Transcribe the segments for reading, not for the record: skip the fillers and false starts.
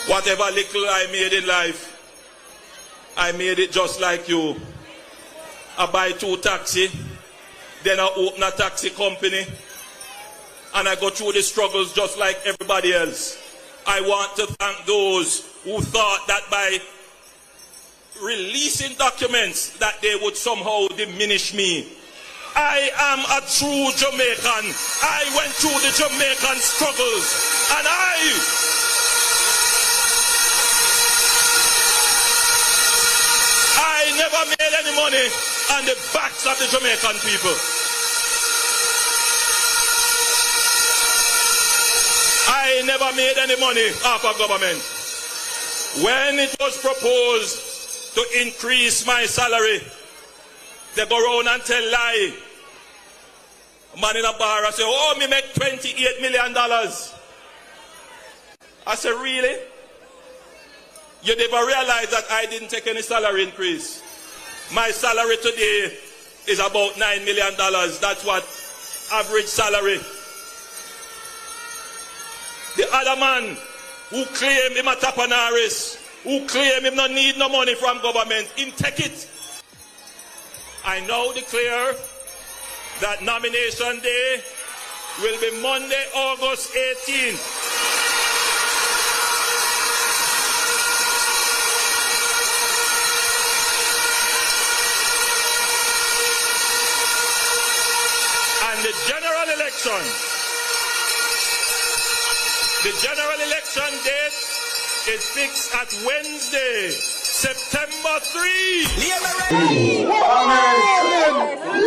Whatever little I made in life, I made it just like you. I buy 2 taxi, then I open a taxi company, and I go through the struggles just like everybody else. I want to thank those who thought that by releasing documents that they would somehow diminish me. I am a true Jamaican. I went through the Jamaican struggles, and I never made any money on the backs of the Jamaican people. I never made any money off of government. When it was proposed to increase my salary, they go around and tell lie. A man in a bar, I say, oh, me make $28 million. I say, really? You never realize that I didn't take any salary increase. My salary today is about $9 million. That's what average salary. The other man who claim him a tapanaris, who claim him not need no money from government, him take it. I now declare that nomination day will be Monday, August 18th. And the general election date is fixed at Wednesday, September 3. We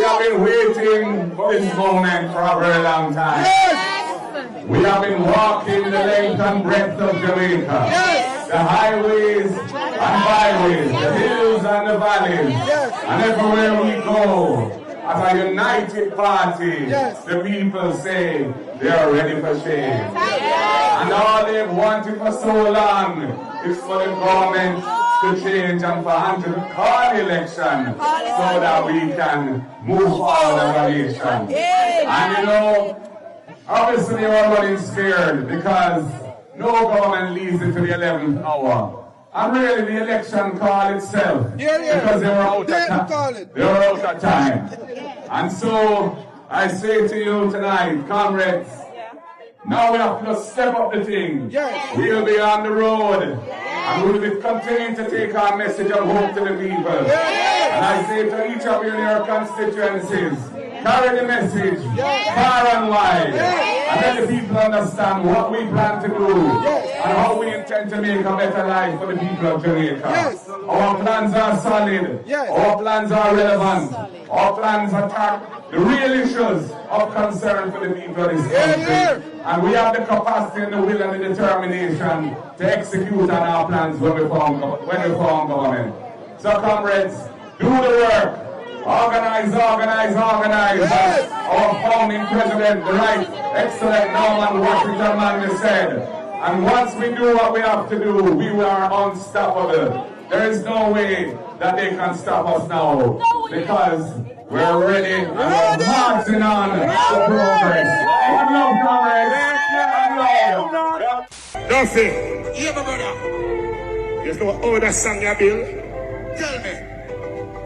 have been waiting for this moment for a very long time. Yes. We have been walking the length and breadth of Jamaica. Yes. The highways and byways, the hills and the valleys. Yes. And everywhere we go, as a united party, yes, the people say they are ready for change. Yes. And all they've wanted for so long is for the government to change and for us to call the election so that we can move forward as a nation. And you know, obviously everybody is scared because no government leaves it to the 11th hour. And really the election call itself, because they were out of time. They were out of time. And so I say to you tonight, comrades, now we have to step up the thing. We'll be on the road. And we will be continuing to take our message of hope to the people. And I say to each of you in your constituencies, carry the message far and wide. And let the people understand what we plan to do and how we intend to make a better life for the people of Jamaica. Our plans are solid. Our plans are relevant. Our plans attack the real issues of concern for the people of this country. And we have the capacity and the will and the determination to execute on our plans when we form government. So comrades, do the work. Organize, organize, organize. Yes. Our founding president, the right, excellent Norman Washington Manley said. And once we do what we have to do, we are unstoppable. There is no way that they can stop us now, because we're ready and we're marching on to progress. One love, comrades. One love. Duffy. Yeah, my brother. You know how that song you build? Tell me.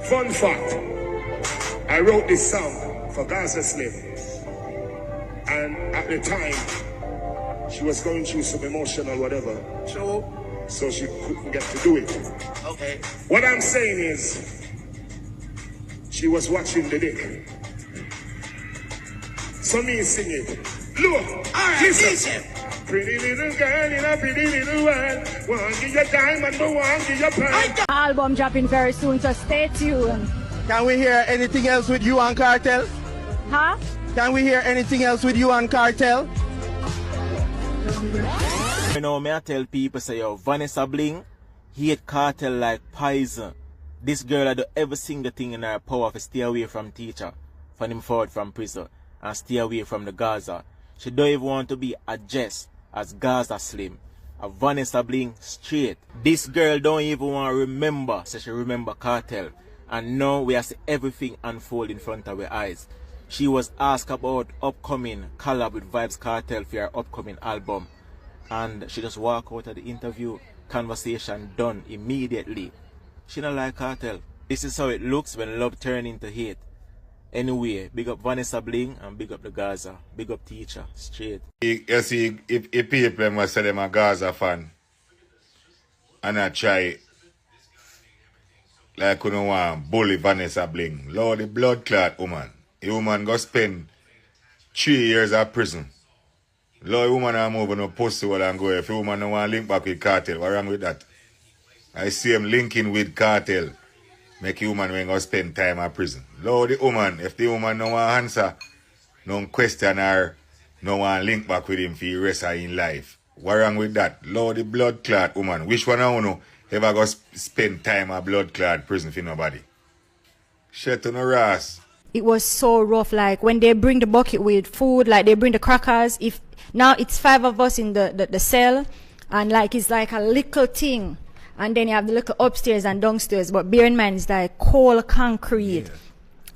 Fun fact. I wrote this song for Gaza slaves, and at the time she was going through some emotional whatever, so she couldn't get to do it. Okay. What I'm saying is, she was watching the dick. So me sing it. Look, listen. Pretty little girl in a pretty little world. Want give your diamond, but want give your pearl. Album dropping very soon, so stay tuned. Can we hear anything else with you and Kartel? Huh? Can we hear anything else with you and Kartel? You know, me I tell people say, yo, Vanessa Bling hate Kartel like poison. This girl I do ever sing the thing in her power to stay away from teacher, from him forward from prison, and stay away from the Gaza. She don't even want to be addressed as Gaza Slim. A Vanessa Bling straight. This girl don't even want to remember, so she remember Kartel. And now we are seeing everything unfold in front of her eyes. She was asked about upcoming collab with Vybz Kartel for her upcoming album. and she just walk out of the interview, conversation done immediately. She don't like Kartel. This is how it looks when love turn into hate. Anyway, big up Vanessa Bling and big up the Gaza. Big up teacher, straight. You see, if people must say them a Gaza fan, and I try, like you know, want bully Vanessa Bling. Lord, the blood clot woman. The woman go spend 3 years at prison. Lord, the woman I'm over no pussy while I'm going. If the woman don't want to link back with Kartel, what's wrong with that? I see him linking with Kartel. Make the woman when go spend time at prison. Lord, the woman, if the woman don't want to answer, no question her, no want to link back with him for the rest of his life. What's wrong with that? Lord, the blood clot woman. Which one I know ever go spend time at blood clot prison for nobody? Shit on the ass. It was so rough, like when they bring the bucket with food, like they bring the crackers. If now it's 5 of us in the cell, and like it's like a little thing, and then you have the little upstairs and downstairs, but bear in mind it's like cold concrete. Yeah.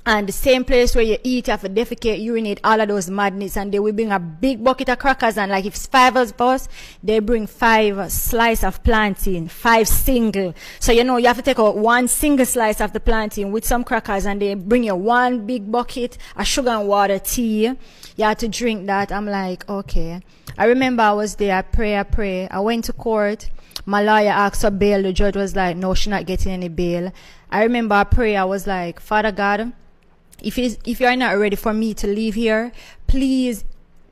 And the same place where you eat, you have to defecate, urinate, all of those madness, and they will bring a big bucket of crackers, and like if it's 5 of us, they bring 5 slices of plantain, 5 single. So you know you have to take out 1 single slice of the plantain with some crackers, and they bring you 1 big bucket of sugar and water tea. You have to drink that. I'm like, okay. I remember I was there, I pray. I went to court. My lawyer asked for bail. The judge was like, no, she's not getting any bail. I remember I pray. I was like, Father God, if you're not ready for me to leave here, please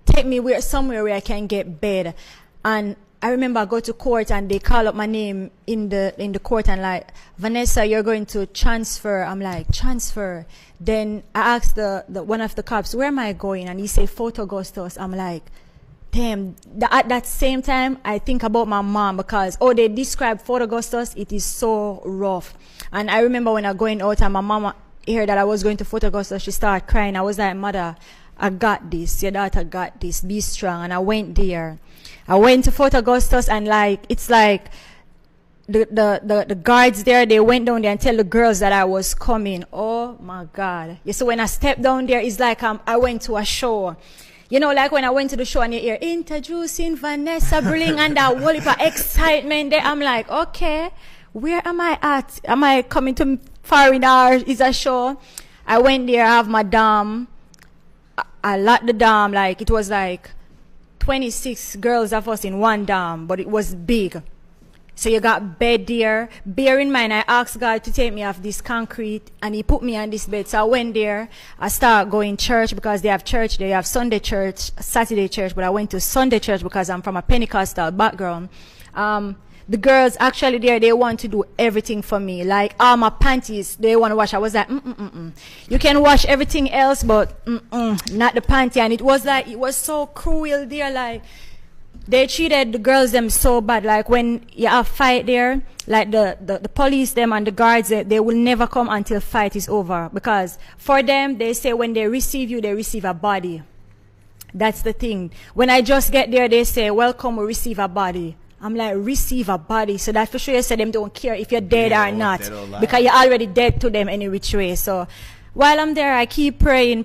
take me somewhere where I can get bed. And I remember I go to court and they call up my name in the court and like, Vanessa, you're going to transfer. I'm like, transfer. Then I asked the one of the cops, where am I going? And he said, Fort Augustus. I'm like, damn. At that same time, I think about my mom because, they describe Fort Augustus. It is so rough. And I remember when I was going out and my mama heard that I was going to Fort Augustus, she started crying. I was like, Mother, I got this. Your daughter got this. Be strong. And I went there. I went to Fort Augustus and like, it's like the guards there, they went down there and tell the girls that I was coming. Oh my God. Yeah, so when I stepped down there, it's like I went to a show. You know, like when I went to the show and you hear, introducing Vanessa Bling and that whole heap of excitement there, I'm like, okay, where am I at? Am I coming to foreign or is a show? I went there, I have my dam. I locked the dam, like it was like 26 girls of us in one dam, but it was big. So you got bed there. Bear in mind, I asked God to take me off this concrete and he put me on this bed. So I went there. I started going church because they have church. They have Sunday church, Saturday church, but I went to Sunday church because I'm from a Pentecostal background. The girls actually there, they want to do everything for me. Like all my panties, they want to wash. I was like, You can wash everything else, but not the panty. And it was like, it was so cruel there. Like they treated the girls them so bad. Like when you have fight there, like the police them and the guards, they will never come until fight is over. Because for them, they say when they receive you, they receive a body. That's the thing. When I just get there, they say, welcome, we receive a body. I'm like, receive a body. So that for sure you say them don't care if you're dead or not. Because you're already dead to them any which way. So while I'm there, I keep praying.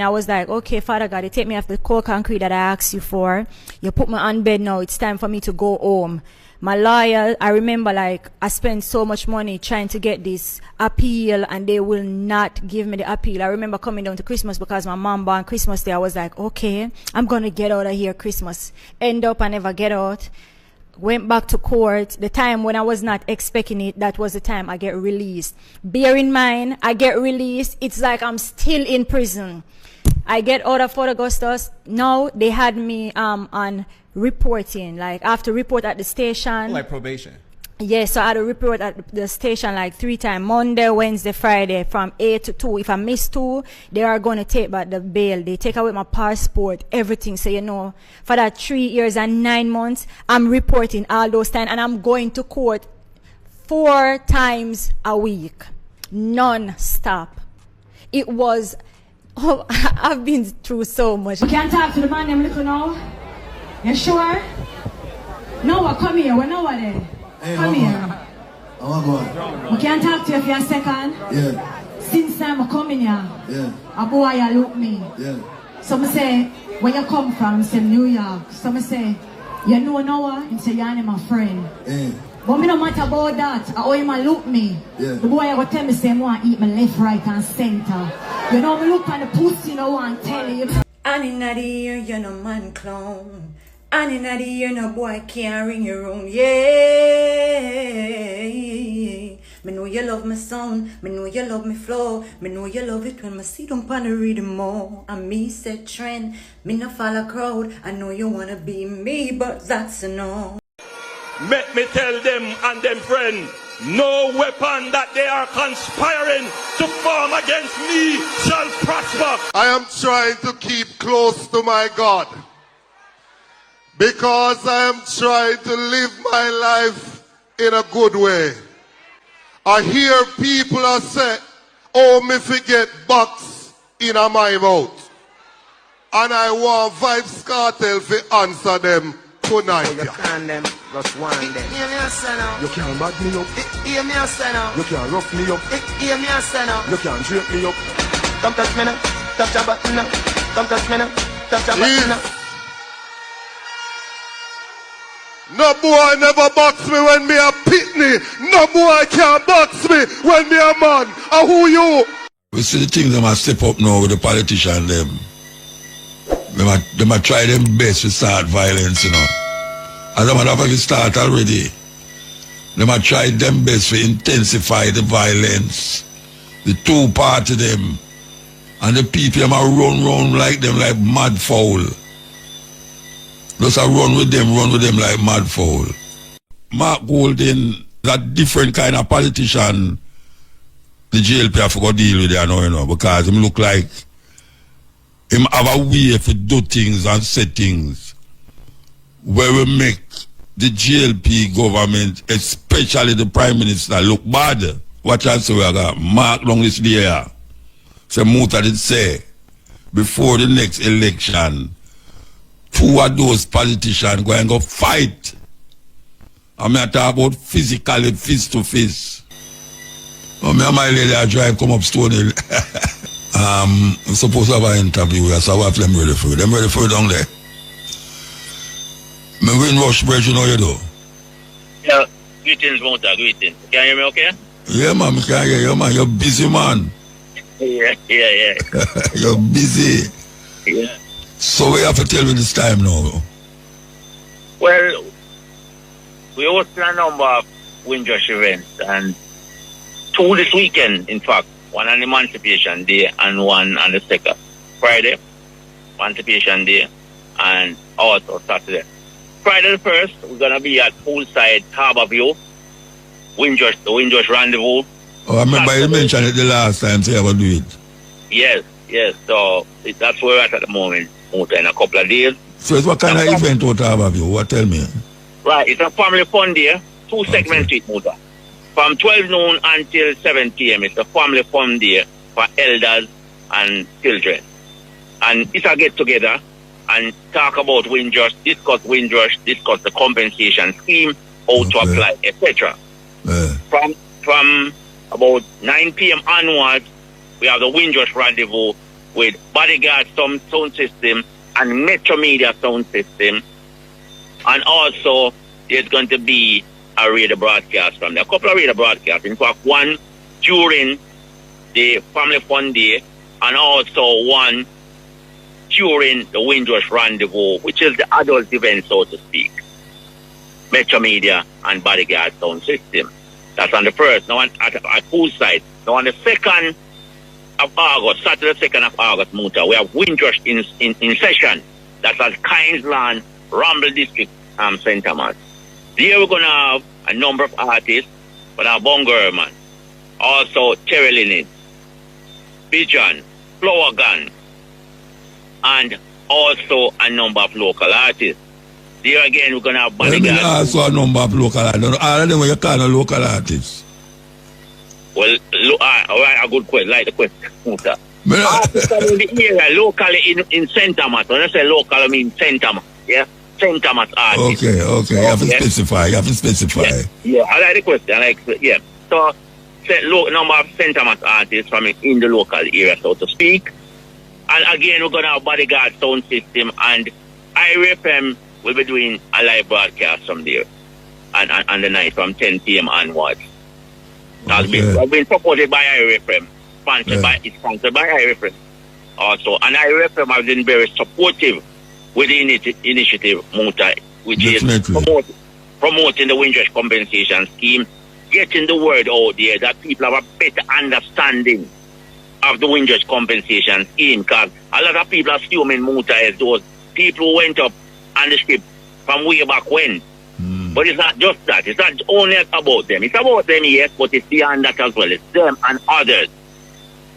I was like, okay, Father God, you take me off the cold concrete that I asked you for. You put me on bed now. It's time for me to go home. My lawyer, I remember like I spent so much money trying to get this appeal and they will not give me the appeal. I remember coming down to Christmas because my mom born Christmas Day. I was like, okay, I'm going to get out of here Christmas. End up I never get out. Went back to court. The time when I was not expecting it, that was the time I get released. Bear in mind, I get released. It's like I'm still in prison. I get out of Fort Augustus. Now they had me on reporting. Like I have to report at the station. Like probation. Yes, so I had to report at the station like 3 times. Monday, Wednesday, Friday from 8 to 2. If I miss 2, they are going to take back the bail. They take away my passport, everything. So, you know, for that 3 years and 9 months, I'm reporting all those times. And I'm going to court 4 times a week. Non-stop. It was, I've been through so much. You can't talk to the man them little now? You sure? No, come here. We're now there. Hey, come here. Oh, God. We can't talk to you for a second. Yeah. Since time I come in here, yeah. A boy you look me. Yeah. Some say, where you come from? Say New York. Some say, You know now, him say you're my friend. But me no matter about that. How him look me. The boy I go tell me say I want to eat my left, right and center. You know me look on the pussy, no one tell you. And in the year you no man clown. And in the year no boy can't ring your room. Yeah. Me know you love my sound, me know you love me flow, me know you love it when me sit down pan the rhythm more. And me set trend, me no follow crowd. I know you wanna be me, but that's a no. Let me tell them and them friend, no weapon that they are conspiring to form against me shall prosper. I am trying to keep close to my God because I am trying to live my life in a good way. I hear people are say, oh, me forget box in my mouth. And I want Vybz Kartel to answer them tonight. You can them, just one them. Hear me a say now. You can't bag me up. Hear me a say now. You can't rough me up. Hear me a say now. You can't drape me up. Come touch me now. Touch your button now. Come touch me now. Touch your button now. No boy never box me when me a pitney. No boy can't box me when me a man. And who you? We see the things them a step up now with the politicians them. Them a try them best to start violence, you know. As a matter of fact, it start already. Them a try them best to intensify the violence. The two party them. And the people them a run like them like mad fowl. Just a run with them like mad fowl. Mark Golden, that different kind of politician the JLP have to go deal with there now, you know, because him look like him have a way to do things and say things where we make the JLP government, especially the Prime Minister, look bad. Watch out, so we got Mark long this year. So MUTA did say, before the next election, two of those politicians go and go fight. I'm not talking about physically, fist to fist. Oh, me and my lady I drive come up Stone Hill. I'm supposed to have an interview here, so I have them ready for you. Them ready for you down there. Me Windrush bridge, you know you do. Yeah, greetings, MUTA, greetings. Can you hear me okay? Yeah, man, I can hear you, man. You're busy, man. Yeah. You're busy. Yeah. So what you have to tell me this time now? Well, we hosted a number of Windrush events, and two this weekend, in fact. One on Emancipation Day and one on the second Friday, Emancipation Day, and also Saturday. Friday the 1st, we're going to be at Poolside Harbour View, the Windrush Rendezvous. Oh, I remember you mentioned it the last time, so you ever do it. Yes. So that's where we're at the moment, in a couple of days. So it's what kind of event out of Harbour View? What, tell me? Right, it's a family fun day, two segments to it, MUTA. From 12 noon until 7 p.m. It's a family fun day for elders and children. And it's a get together and talk about Windrush, discuss the compensation scheme, how to apply, etc. From about 9 p.m. onwards, we have the Windrush Rendezvous with Bodyguard sound system and Metro Media sound system. And also, there's going to be a radio broadcast from there. A couple of radio broadcasts. In fact, one during the Family Fun Day and also one during the Windrush Rendezvous, which is the adult event, so to speak. Metro Media and Bodyguard sound system. That's on the 1st. Now at Poolside. Now on the 2nd of August, Saturday 2nd of August, MUTA, we have Windrush in session. That's at Kinesland, Rumble District, St. Thomas. Here we're going to have a number of artists, but our Bongerman, also Terry Linen, Bijan, Flower Gun, and also a number of local artists. There again, we're going to have Bodyguard. Also a number of local artists. All of them you call local artists. Well, a good question, like the question. Artists in the area, locally in St. Thomas. When I say local, I mean St. Thomas. Yeah? St. Thomas artists. Okay. You have to specify. Yeah, I like the question. So, number of St. Thomas artists from in the local area, so to speak. And again, we're going to have Bodyguard sound system and IRFM we'll be doing a live broadcast from there and the night from 10 p.m. onwards. I've been supported by IRFM, sponsored by IRFM also. And IRFM has been very supportive with the initiative MUTA, which is promoting the Windrush compensation scheme, getting the word out there that people have a better understanding of the Windrush compensation scheme, because a lot of people assuming MUTA is those people who went up on the ship from way back when. But it's not just that. It's not only about them. It's about them, yes, but it's beyond that as well. It's them and others.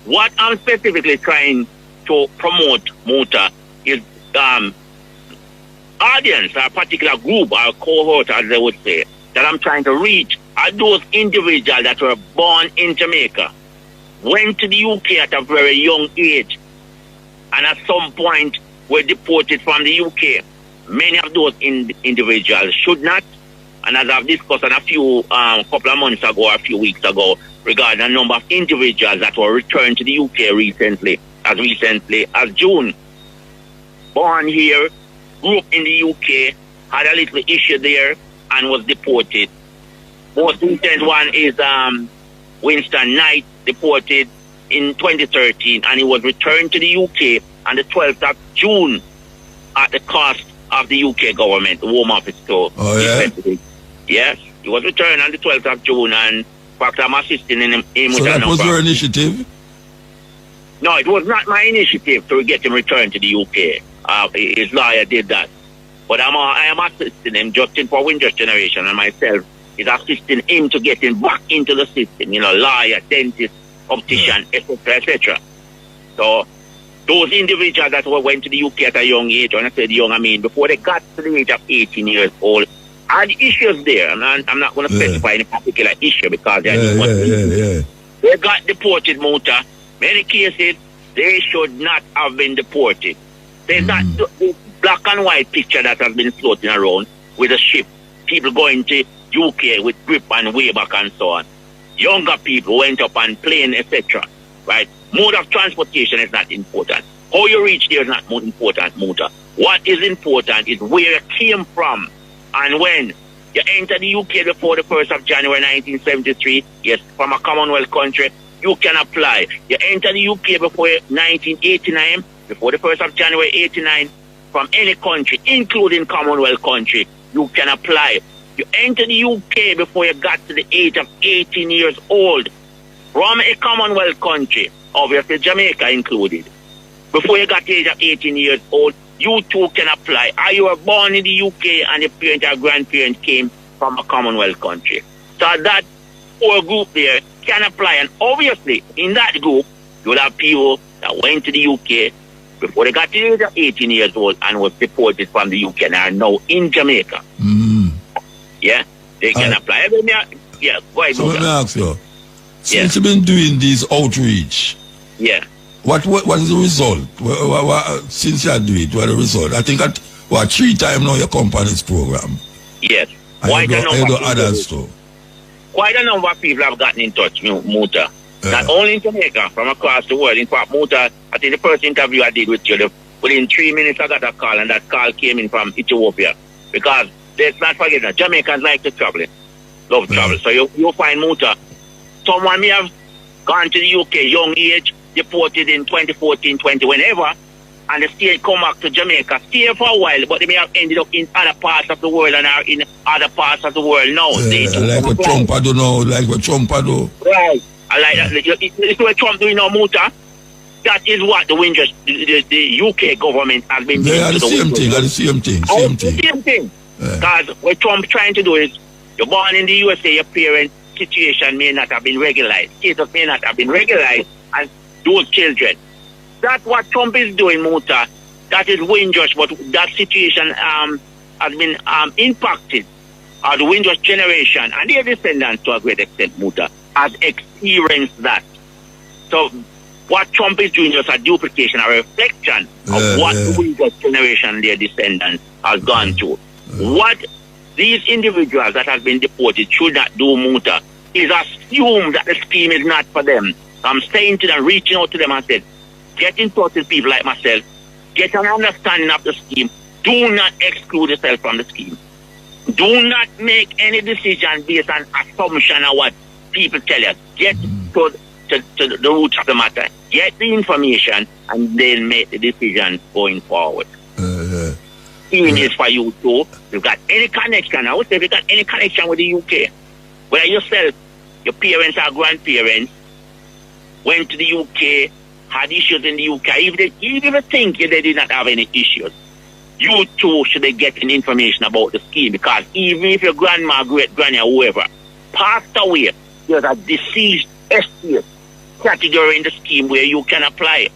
What I'm specifically trying to promote MUTA is audience, a particular group, or cohort, as they would say, that I'm trying to reach are those individuals that were born in Jamaica, went to the UK at a very young age, and at some point were deported from the UK. Many of those individuals should not, and as I've discussed a few couple of months ago, a few weeks ago, regarding a number of individuals that were returned to the UK recently as June. Born here, grew up in the UK, had a little issue there, and was deported. Most recent one is Winston Knight, deported in 2013, and he was returned to the UK on the 12th of June at the cost of the UK government, the Home Office. Yes, he was returned on the 12th of June, and in fact, I'm assisting him. So that was your initiative? No, it was not my initiative to get him returned to the UK. His lawyer did that. But I am assisting him. Justin for Windrush Generation and myself is assisting him to get him back into the system. You know, lawyer, dentist, optician, etc., etc. So those individuals that went to the UK at a young age, when I said young, I mean before they got to the age of 18 years old, had issues there. I'm not going to specify any particular issue because they got deported, MUTA. Many cases, they should not have been deported. There's not the black and white picture that has been floating around with a ship, people going to UK with grip and way back and so on. Younger people went up on plane, etc. Right? Mode of transportation is not important. How you reach there is not more important, MUTA. What is important is where you came from and when. You enter the UK before the 1st of January 1973, yes, from a Commonwealth country, you can apply. You enter the UK before 1989, before the 1st of January 89, from any country, including Commonwealth country, you can apply. You enter the UK before you got to the age of 18 years old, from a Commonwealth country, obviously Jamaica included. Before you got to the age of 18 years old, you too can apply. Or you were born in the UK and your parent or grandparent came from a Commonwealth country. So that whole group there can apply. And obviously, in that group, you will have people that went to the UK before they got to the age of 18 years old and was deported from the UK and are now in Jamaica. Yeah, they can apply. Yeah, go ahead. So let me ask you, since you've been doing these outreach, what is the result? Since you do it, what is the result? I think 3 times now you come on this program. Yes. Quite a number of people have gotten in touch with MUTA. Not only in Jamaica, from across the world. In fact, MUTA, I think the first interview I did with you, within 3 minutes I got a call, and that call came in from Ethiopia. Because let's not forget that Jamaicans like to travel, love travel. So you'll find MUTA. Someone may have gone to the UK, young age, deported in 2014, 20, whenever, and they still come back to Jamaica, stay for a while, but they may have ended up in other parts of the world and are in other parts of the world now. Like what Trump do now, like what Trump do. Right. I like that. It's what Trump doing now, MUTA. That is what the Windrush, the UK government has been doing. They are the same thing. Because what Trump trying to do is, you're born in the USA, your parents' situation may not have been regularized. Status may not have been regularized as those children. That's what Trump is doing, MUTA. That is Windrush, but that situation has been impacted. The Windrush generation and their descendants to a great extent, MUTA, has experienced that. So what Trump is doing is a duplication, a reflection of what the Windrush generation and their descendants has gone through. What these individuals that have been deported should not do, MUTA, is assume that the scheme is not for them. I'm saying to them, reaching out to them and said, get in touch with people like myself, get an understanding of the scheme, do not exclude yourself from the scheme. Do not make any decision based on assumption of what people tell you. Get to the root of the matter. Get the information and then make the decision going forward. Even is for you too. You've got any connection. I would say if you got any connection with the UK, whether yourself, your parents or grandparents went to the UK, had issues in the UK, even if you think they did not have any issues, you too should be getting information about the scheme, because even if your grandma, great-granny or whoever passed away, there's a deceased estate category in the scheme where you can apply.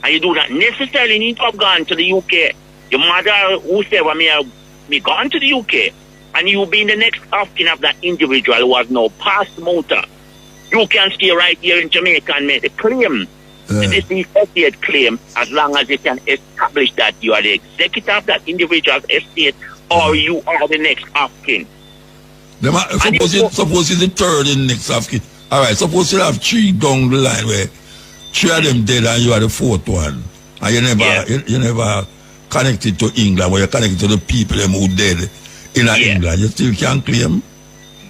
And you do not necessarily need to have gone to the UK. Your mother, whoever may have gone to the UK, and you being the next of kin of that individual who has now passed MUTA, you can stay right here in Jamaica and make the claim. The deceased estate claim, as long as you can establish that you are the executor of that individual's estate or you are the next of kin. Suppose it's the third in next of kin. Alright, suppose you have 3 down the line where 3 of them dead and you are the 4th one. And you never connected to England, where you're connected to the people them who dead in England. You still can claim?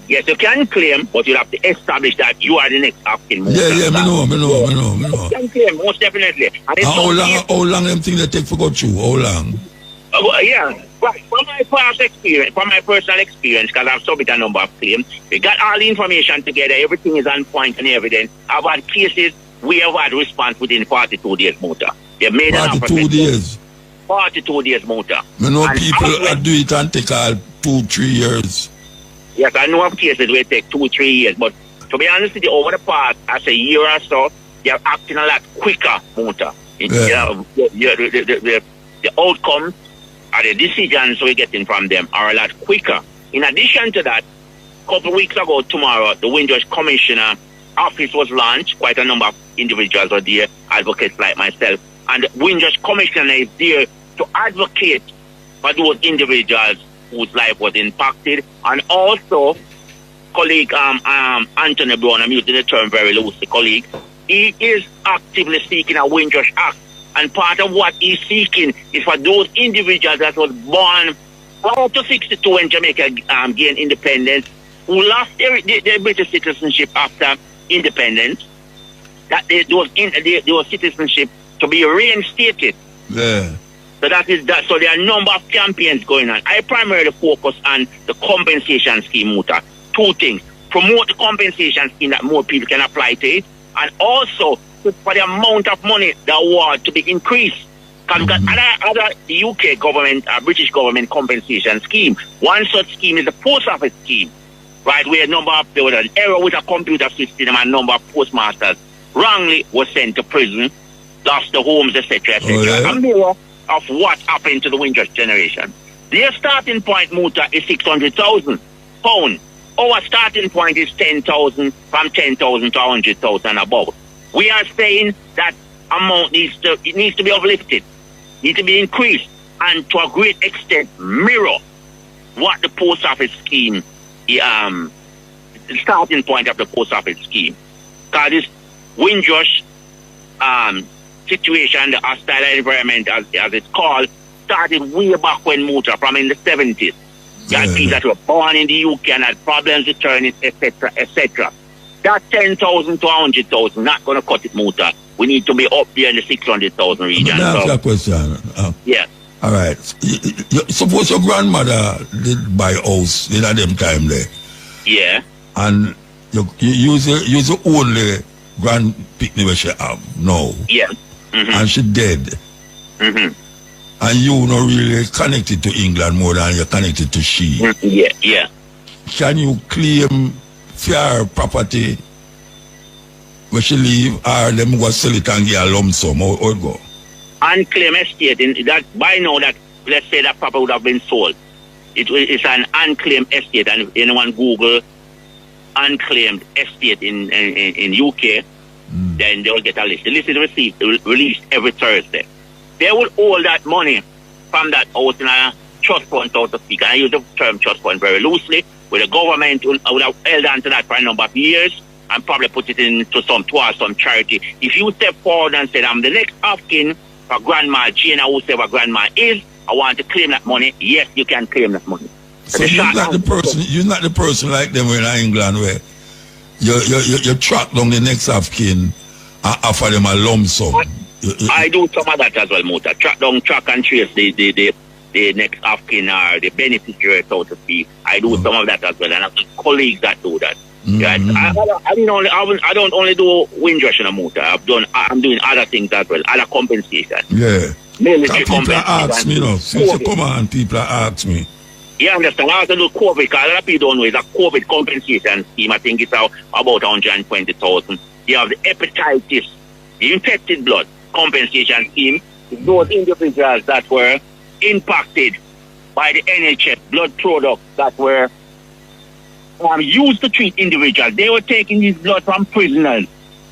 Yes, you can claim, but you have to establish that you are the next of kin. Yeah, me know. You can claim, most definitely. And how long them thing they take for go through? How long? Right. From my past experience, from my personal experience, because I've submitted a number of claims, we got all the information together, everything is on point and evident. I've had cases we have had response within 42 days, MUTA. They made 42 days? 42 days, MUTA. I know people do it and take 2-3 years. Yes, I know of cases where it take 2-3 years, but to be honest with you, over the past, as a year or so, they're acting a lot quicker, MUTA. The outcomes or the decisions we're getting from them are a lot quicker. In addition to that, a couple of weeks ago tomorrow, the Windrush Commissioner office was launched. Quite a number of individuals are there, advocates like myself. And the Windrush Commissioner is there to advocate for those individuals whose life was impacted. And also, colleague Anthony Brown, I'm using the term very loosely, colleague, he is actively seeking a Windrush Act. And part of what he's seeking is for those individuals that was born prior to 62 when Jamaica gained independence, who lost their British citizenship after independence, that those citizenship to be reinstated. Yeah. So that is that. So there are a number of campaigns going on. I primarily focus on the compensation scheme, MUTA. 2 things: promote the compensation scheme that more people can apply to it, and also for the amount of money, the award to be increased. Because we've got other UK government, British government compensation scheme. One such scheme is the post office scheme, right, where a number of, there was an error with a computer system and a number of postmasters wrongly was sent to prison, lost the homes, etc., etc. Oh, yeah? A mirror of what happened to the Windrush generation. Their starting point, MUTA, is £600,000. Our starting point is 10,000, from 10,000 to 100,000 and above. We are saying that amount needs to be uplifted, needs to be increased, and to a great extent mirror what the post office scheme, the starting point of the post office scheme. Because this Windrush situation, the hostile environment, as it's called, started way back when MUTA, from in the 70s. You had people that were born in the UK and had problems returning, etc., etc. That 10,000 to 100,000 not going to cut it, MUTA. We need to be up there in the 600,000 region. Let me ask you a question. Yeah. All right. Suppose your grandmother did buy a house in them time there. Yeah. And you use the only grand picnic she have now. Yeah. And she dead. And you not really connected to England more than you're connected to she. Yeah. Can you claim fair property where she leave, or them go sell it and get a lump sum, or it go? Unclaimed estate, in that by now that, let's say that property would have been sold. It's an unclaimed estate, and anyone Google unclaimed estate in UK, then they will get a list. The list is released every Thursday. They will hold that money from that house in a trust fund, so to speak. And I use the term trust fund very loosely, where the government would have held on to that for a number of years and probably put it into some charity. If you step forward and say, I'm the next of kin for Grandma Jane or whoever Grandma is, I want to claim that money. Yes, you can claim that money. So you're not the person like them in England where you track down the next of kin and offer them a lump sum. I do some of that as well, Muta. Track and trace the next of kin or the beneficiary, so to speak. I do some of that as well, and I have colleagues that do that. Right? I don't only do Windrush and Muta. I'm doing other things as well, other compensation. Yeah. Military people ask me, since you come on, people ask me. Yeah, I understand. I also do COVID, because a lot of people don't know it's a COVID compensation scheme. I think it's about 120,000. You have the hepatitis, the infected blood compensation scheme. Those individuals that were impacted by the NHS blood products that were used to treat individuals. They were taking this blood from prisoners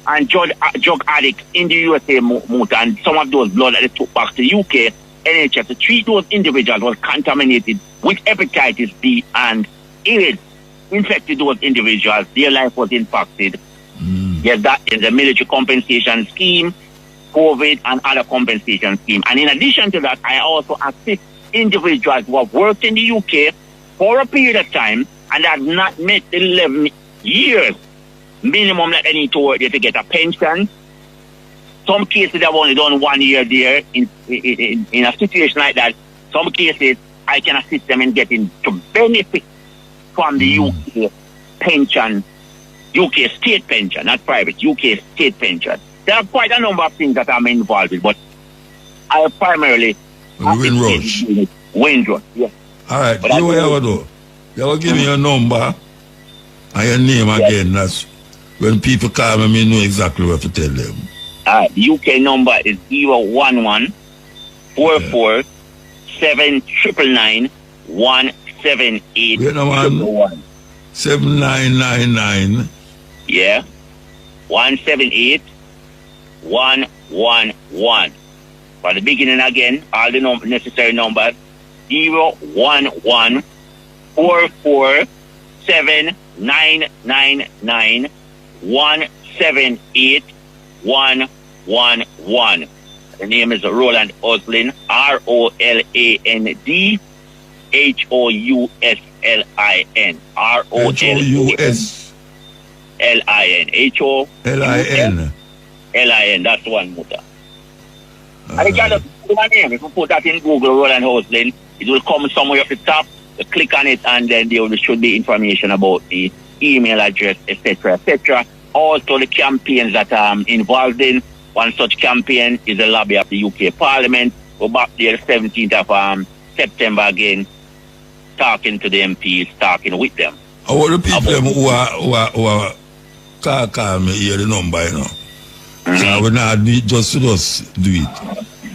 and drug addicts in the USA, Muta, and some of those blood that they took back to the UK NHS to treat those individuals was contaminated with hepatitis B and AIDS. Infected those individuals, their life was impacted. Yes, that is the military compensation scheme, COVID and other compensation scheme. And in addition to that, I also assist individuals who have worked in the UK for a period of time and have not met 11 years minimum that they need to work there to get a pension. Some cases have only done 1 year there. In a situation like that, some cases I can assist them in getting to benefit from the UK pension, UK state pension, not private, UK state pension. There are quite a number of things that I'm involved with, but I primarily Windrush. Windrush, yes. All right, you will do. You will give me your number and your name again. That's when people call me, I know exactly what to tell them. UK number is 011 44 7999 178. Wait a man. 7999. Yeah. 178 111. For the beginning again, all the necessary numbers 011 44 7999 178 111. The name is Roland Hoslin, ROLAND HOUSLIN. HOUSLIN. That's one, Muta. And you can just put my name. If you put that in Google, Roland Hoslin, it will come somewhere up the top. You click on it, and then there should be information about the email address, etc., etc. Also, the campaigns that I'm involved in. One such campaign is the lobby of the UK Parliament. We're back there the 17th of September again, talking to the MPs, talking with them. All the people who are call me hear the number, you know. So we not do it just to just do it.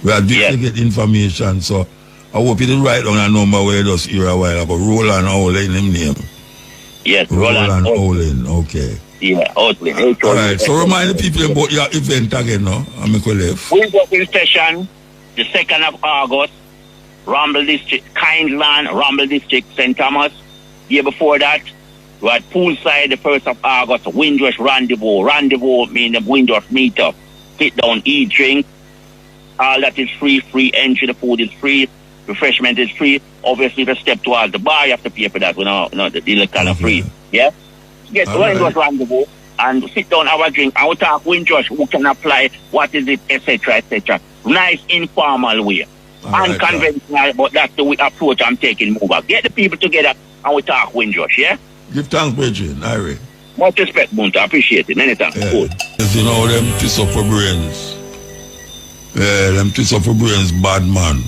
We are doing to get information. So I hope you did write down a number where you just hear a while ago. Roland Olin, him name. Yes, Roland Olin, okay. Yeah, Olin. All right, so remind the people about your event again, no? I'm going to left. We'll go in session the 2nd of August, Rumble District, Kindland, Rumble District, St. Thomas. Year before that, we had Poolside the 1st of August, Windrush Rendezvous. Rendezvous means the Windrush meetup. Sit down, eat, drink. All that is free entry. The food is free. Refreshment is free. Obviously, if you step towards the bar, you have to pay for that. The deal is kind of free. Yeah? Get to Windrush Rendezvous and sit down, have a drink. I will talk Windrush, who can apply, what is it, etc., etc. Nice, informal way. Unconventional, but that's the approach I'm taking. Move up. Get the people together and we talk Windrush, yeah? Give thanks, Bridget. Irie. Much respect, Bunta. I appreciate it. Many thanks. Yeah. You know, them twist up for brains. Yeah, them twist up for brains, bad man.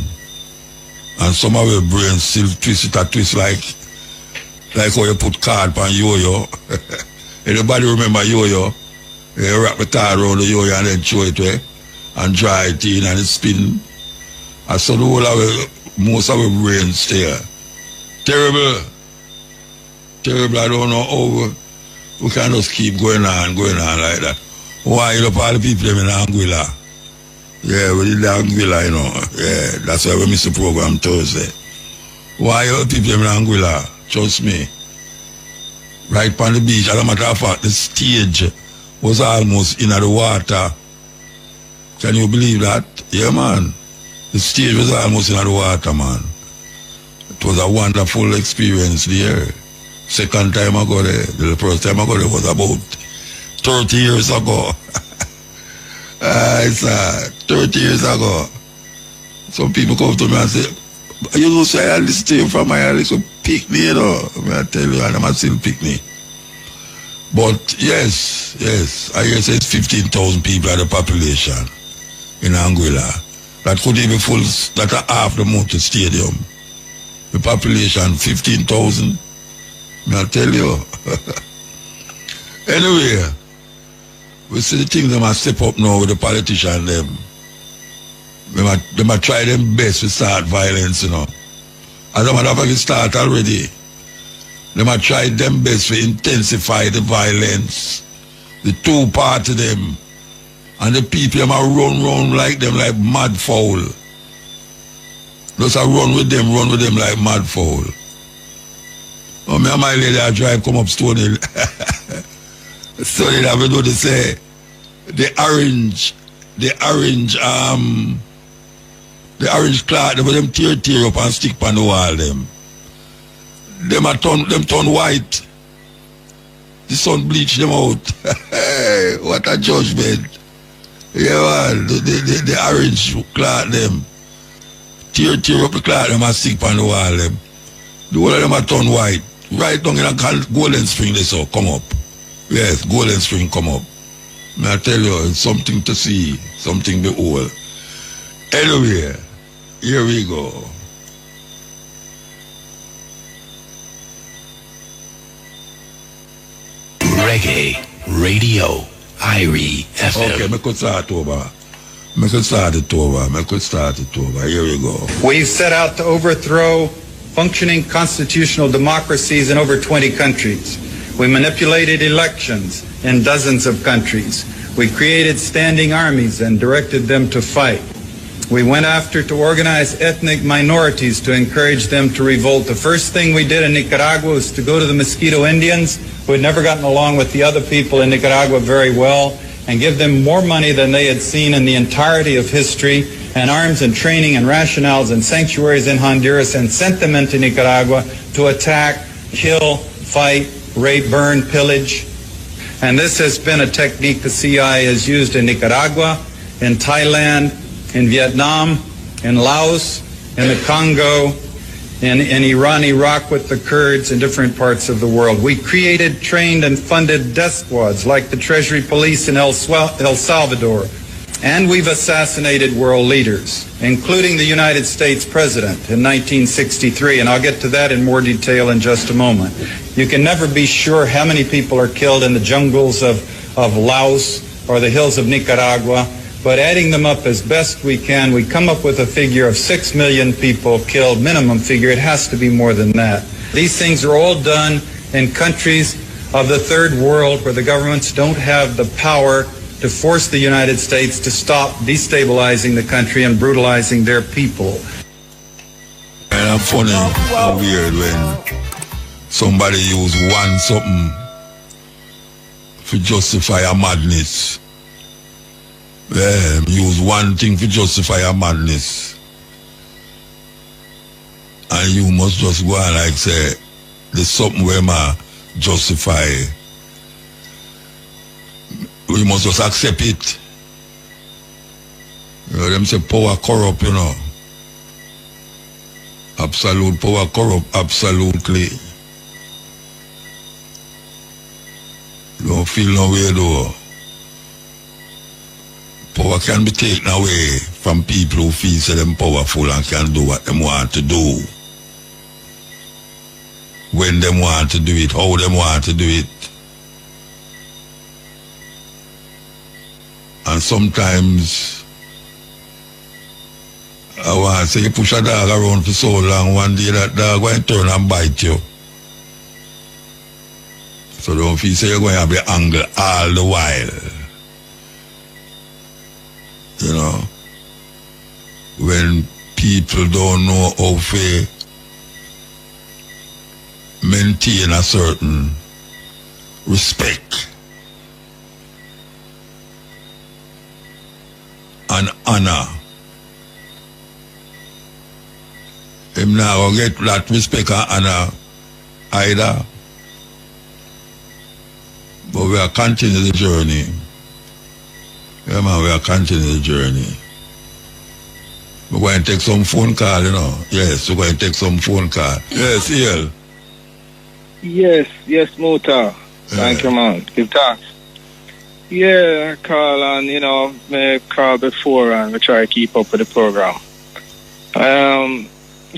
And some of your brains still twist like how you put card on yo-yo. Anybody remember yo-yo? You wrap the card around the yo-yo and then throw it away and dry it in and it spin. And so the whole of most of our brains stay. Terrible. Terrible. I don't know how we can just keep going on like that. Why you know all the people in Anguilla? Yeah, we did the Anguilla, you know. Yeah, that's why we missed the program Thursday. Why you people in Anguilla? Trust me. Right on the beach, as a matter of fact, the stage was almost in the water. Can you believe that? Yeah, man. The stage was almost in the water, man. It was a wonderful experience there. Second time I go there. The first time I go there was about 30 years ago. It's 30 years ago. Some people come to me and say, you know, say I listen to you from my little picnic, you know. I tell you, and I'm still picnic. But yes, I guess it's 15,000 people at the population in Anguilla. That could even full, that are half the MUTA stadium. The population, 15,000. I'll tell you. Anyway, we see the things that must step up now with the politicians, them. They must try them best to start violence, you know. As a matter of fact, it start already. They must try them best to intensify the violence. The two party them. And the people them are run like them like mad fowl. Just a run with them like mad fowl. Oh, me and my lady I drive come up Stone Hill. So they have to do they say the orange cloth, they put them tear up and stick on the wall them. Them turn white. The sun bleach them out. Hey, what a judgment. Yeah, man, the orange cloth them. Tear up the cloth them and stick on the wall them. The whole of them are turn white. Right down in a Golden Spring they saw come up. Yes, Golden Spring come up. I tell you, it's something to see, something to behold. Anyway, here we go. Reggae Radio, Irie FM. Okay, I could start it over. Here we go. We've set out to overthrow functioning constitutional democracies in over 20 countries. We manipulated elections in dozens of countries. We created standing armies and directed them to fight. We went after to organize ethnic minorities to encourage them to revolt. The first thing we did in Nicaragua was to go to the Mosquito Indians, who had never gotten along with the other people in Nicaragua very well, and give them more money than they had seen in the entirety of history, and arms and training and rationales and sanctuaries in Honduras, and sent them into Nicaragua to attack, kill, fight, rape, burn, pillage. And this has been a technique the CIA has used in Nicaragua, in Thailand, in Vietnam, in Laos, in the Congo, in Iran, Iraq with the Kurds, in different parts of the world. We created, trained, and funded death squads like the Treasury Police in El Salvador. And we've assassinated world leaders, including the United States President in 1963, and I'll get to that in more detail in just a moment. You can never be sure how many people are killed in the jungles of Laos or the hills of Nicaragua, but adding them up as best we can, we come up with a figure of 6 million people killed, minimum figure. It has to be more than that. These things are all done in countries of the third world where the governments don't have the power to force the United States to stop destabilizing the country and brutalizing their people. And I'm funny how weird when somebody use one something to justify a madness. Yeah, use one thing to justify a madness. And you must just go and like say, there's something where ma justify. We must just accept it. You know, them say power corrupt, you know. Absolute power corrupt, absolutely. Don't feel no way though. Power can be taken away from people who feel so them powerful and can do what them want to do. When them want to do it, how them want to do it. And sometimes I want to say you push a dog around for so long, one day that dog going to turn and bite you. So don't feel so you're going to be angry all the while. You know, when people don't know how to maintain a certain respect and honor them now get that respect and honor either. But we are continuing the journey. Yeah, man, we are continuing the journey. We're going to take some phone call, you know. Yes, we're going to take some phone call. Yes, EL. Yes, MUTA. Thank you, man. Give thanks. Yeah, I call and, you know, I call before and we try to keep up with the program.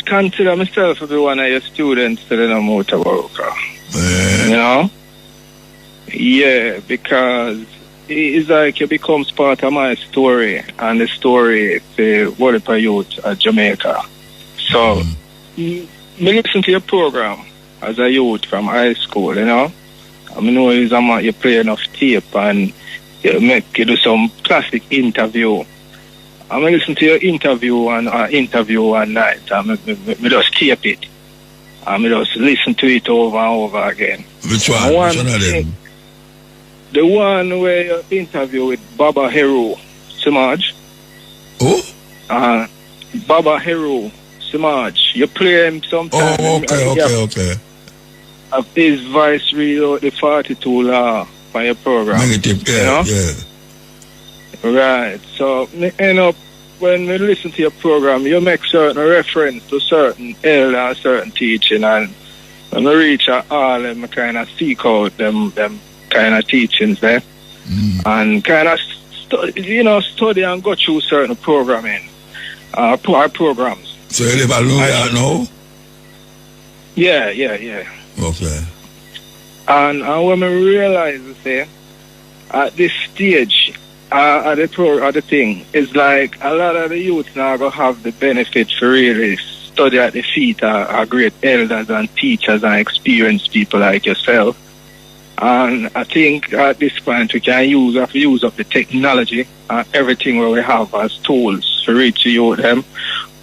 Consider myself to be one of your students to the MUTA worker. You know? Yeah, because it's like it becomes part of my story and the story the Warrior Youth at Jamaica. So, me listen to your program as a youth from high school, you know. I know you play enough tape and you do some classic interview. I'm going to listen to your interview one night and me just tape it. And me just listen to it over and over again. Which one? Which one of them? The one where you interview with Baba Heru Simaj. Who? Baba Heru Simaj. You play him sometimes. Oh, okay. His voice read out the 42 law by your program. Yeah. Right. So, end up, when we listen to your program, you make certain reference to certain elder and certain teaching, and when we reach all them kind of seek out them kind of teachings there, and kind of study and go through certain programming, our programs. So you live alone now? Yeah. Okay. And when we realize at this stage, the thing, it's like a lot of the youth now going to have the benefit for really study at the feet of great elders and teachers and experienced people like yourself. And I think at this point we can use up the technology and everything where we have as tools to reach the youth them.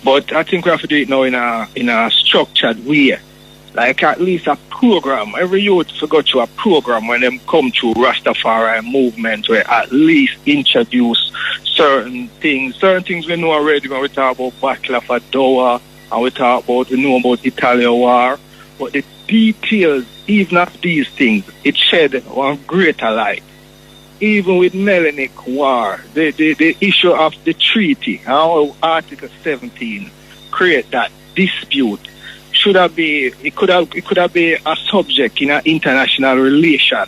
But I think we have to do it now in a structured way. Like at least a program. Every youth forgot to a program when them come to Rastafari movement where at least introduce certain things. Certain things we know already when we talk about Battle of Adowa and we know about Italian War. But the details, even of these things, it shed one greater light. Even with Melanic War, the issue of the treaty, how Article 17 create that dispute. It could have been a subject in an international relation,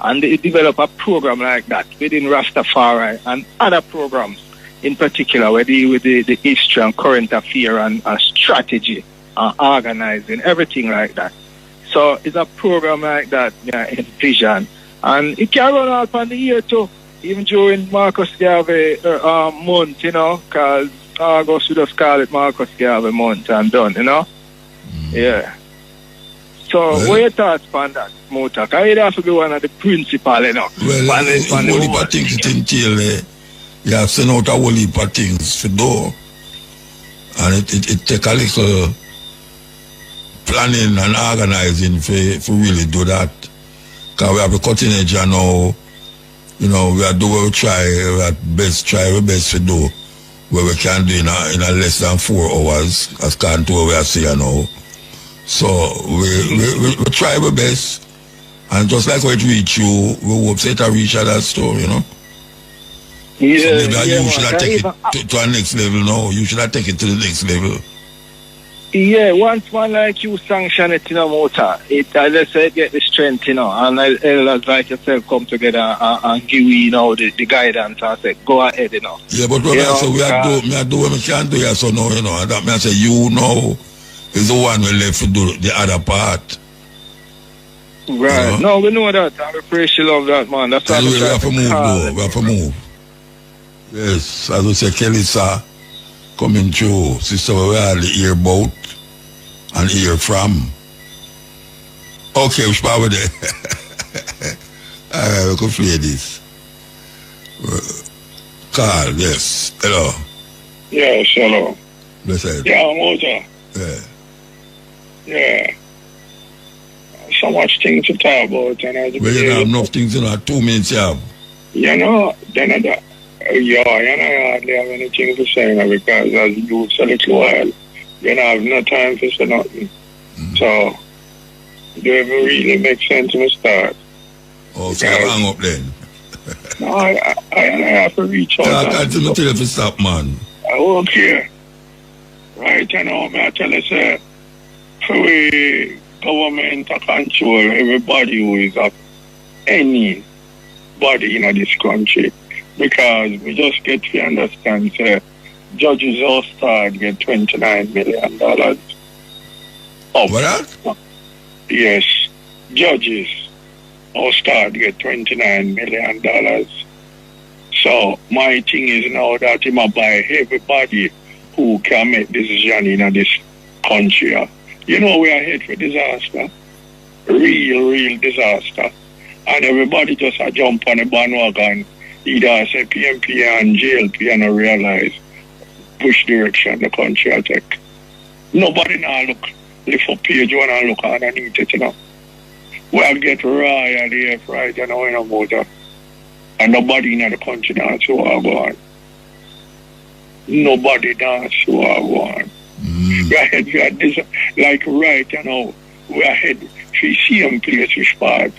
and they develop a program like that within Rastafari and other programs in particular where they deal with the history and current affair and strategy and organizing, everything like that. So it's a program like that envision, and it can run out on the year too, even during Marcus Garvey month, you know, because August we just call it Marcus Garvey month and done, you know. Yeah. So, what are your thoughts on that, MUTA? Because it has to be one of the principal, you know. Well, it's a whole heap of things it entail. You have sent out a whole heap of things for do. And it take a little planning and organizing for really do that. Because we have a cutting edge now. You know, we are doing what we try our best to do. Where we can do in a less than 4 hours, as can't do what we are saying now. So we try our best, and just like how it reach you, we hope it reach that store, you know. Yeah, so maybe you should have take it to our next level now. You should have take it to the next level. Yeah, once one like you sanction it in a motor, let's say get the strength, you know, and elders like yourself come together and give you know the guidance and say go ahead, you know. Yeah, but what I do what we can do here, so now, you know, and that means I say you know is the one we left to do the other part. Right. You know? No, we know that. I apprecially love that, man. That's why we have to move, though. We have to move. Yes, as we say, Kelly, sir, coming through. Sister, we are the ear boat and hear from. Okay, which part there? Alright, we can play this. Carl, yes. Hello. Yes, hello. Blessed. Yeah, MUTA. Yeah. So much things to talk about. And well, you don't have enough things, you know, 2 minutes you have. You know, then you know, hardly have anything to say now because as you said it a while, you know, I have no time for say nothing. So, do it really make sense to start? Oh, so you hang up then? No, I have to reach out. I can't tell you to stop, man. I won't care. Right, you know, I tell you, sir, for the government to control everybody who is of any body in this country, because we just get to understand, sir, judges all start get $29 million. Oh, what? Yes, judges all start get $29 million. So my thing is now that he might buy everybody who can make decision in this country. You know, we are headed for disaster. Real disaster. And everybody just a jump on the bandwagon. Either say PNP and JLP and I realize which direction the country will take. Nobody now look, lift up page one and look underneath it, you know. We'll get royal here, right, you know, about that. And nobody in the country now so I go on. Nobody now so I go on. We are head for this, like right, you know, we are head for the same place which part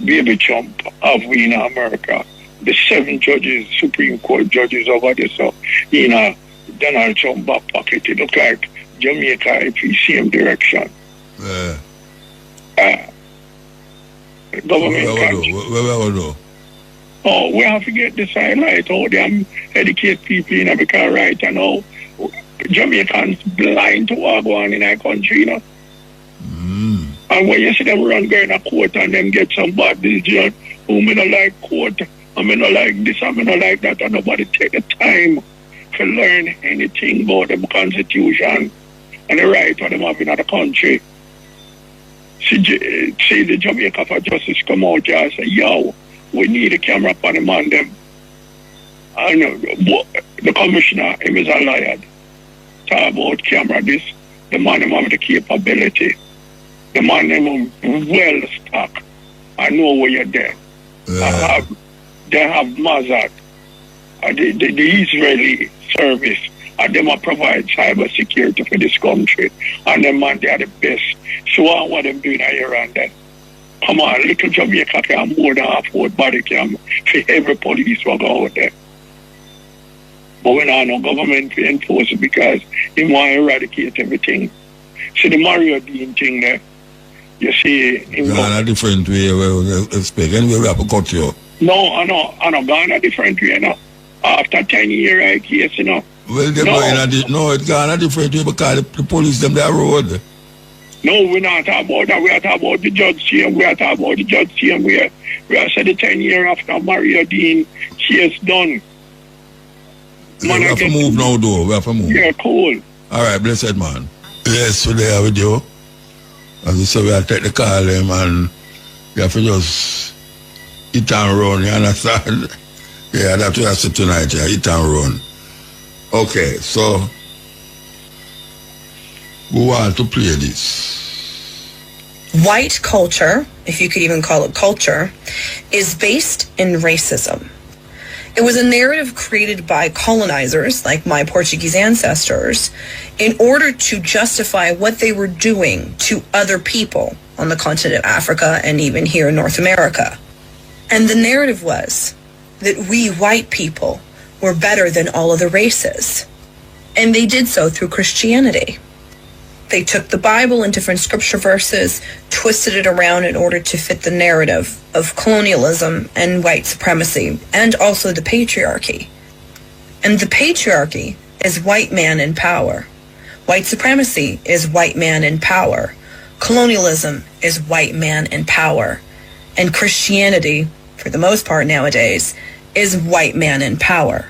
Baby Trump have we in America. The 7 judges, Supreme Court judges over there, so in a Donald Trump back pocket, it look like Jamaica in the same direction. Government country. Oh, we have to get this right, how them educate people, you know, because right, you know, Jamaicans blind to what go on in our country, you know. And when you see them run go in a court and them get some bad decision, who me not like court, I me not like this, I me not like that, and nobody take the time to learn anything about the constitution and the right of them having in the country. See the Jamaica for Justice come out here and say, yo, we need a camera upon the man them. And the commissioner, him is a liar. Talk about camera this, the man them have the capability. The man them well stocked. I know where you're there. They have Mazak, the Israeli service, and them provide cyber security for this country. And them man, they are the best. So what them doing here and then? Come on, little Jamaica can more than afford body cam for every police will go out there. But we don't know government to enforce it because they want to eradicate everything. See the Mario Dean thing there, you see him gone a different way we expect. Anyway, we have to cut you. No, I know gone a different way, you know. After 10 years I case, you know. Well, they're it's gone a different way because the police them that road. No, we're not talking about that. We are talking about the judge team. We are talking about the judge team. We are said the 10 years after Mario Dean case done. Man, we have to move now, though. We have to move. Yeah, cool. All right, blessed man. Yes, we're there with you. As you say, we have to take the call him and we have to just eat and run, you understand? Yeah, that's what I said tonight, yeah, eat and run. Okay, so we want to play this. White culture, if you could even call it culture, is based in racism. It was a narrative created by colonizers, like my Portuguese ancestors, in order to justify what they were doing to other people on the continent of Africa and even here in North America. And the narrative was that we white people were better than all other races. And they did so through Christianity. They took the Bible and different scripture verses, twisted it around in order to fit the narrative of colonialism and white supremacy, and also the patriarchy. And the patriarchy is white man in power. White supremacy is white man in power. Colonialism is white man in power. And Christianity, for the most part nowadays, is white man in power.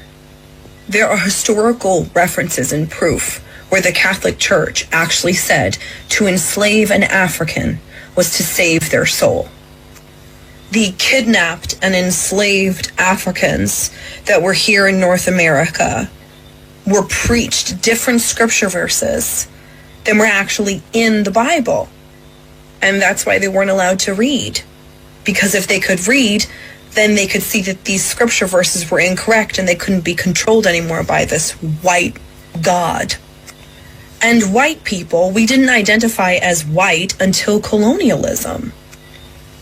There are historical references and proof where the Catholic Church actually said to enslave an African was to save their soul. The kidnapped and enslaved Africans that were here in North America were preached different scripture verses than were actually in the Bible. And that's why they weren't allowed to read. Because if they could read, then they could see that these scripture verses were incorrect and they couldn't be controlled anymore by this white God. And white people, we didn't identify as white until colonialism.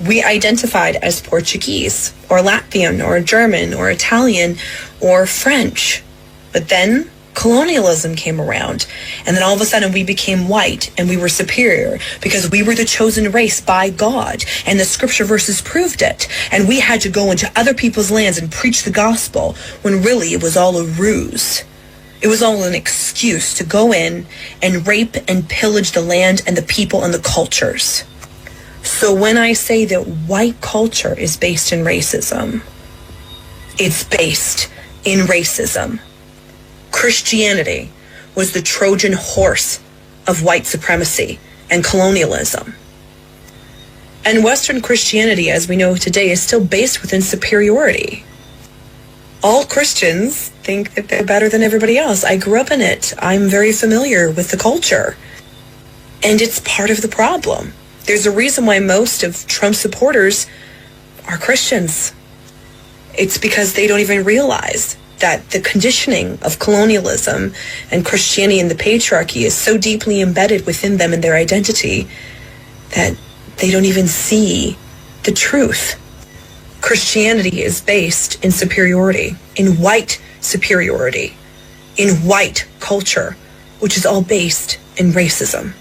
We identified as Portuguese, or Latvian, or German, or Italian, or French. But then colonialism came around, and then all of a sudden we became white, and we were superior because we were the chosen race by God, and the scripture verses proved it. And we had to go into other people's lands and preach the gospel, when really it was all a ruse. It was all an excuse to go in and rape and pillage the land and the people and the cultures. So when I say that white culture is based in racism, it's based in racism. Christianity was the Trojan horse of white supremacy and colonialism. And Western Christianity, as we know today, is still based within superiority. All Christians think that they're better than everybody else. I grew up in it. I'm very familiar with the culture. And it's part of the problem. There's a reason why most of Trump supporters are Christians. It's because they don't even realize that the conditioning of colonialism and Christianity and the patriarchy is so deeply embedded within them and their identity that they don't even see the truth. Christianity is based in superiority, in white superiority, in white culture, which is all based in racism.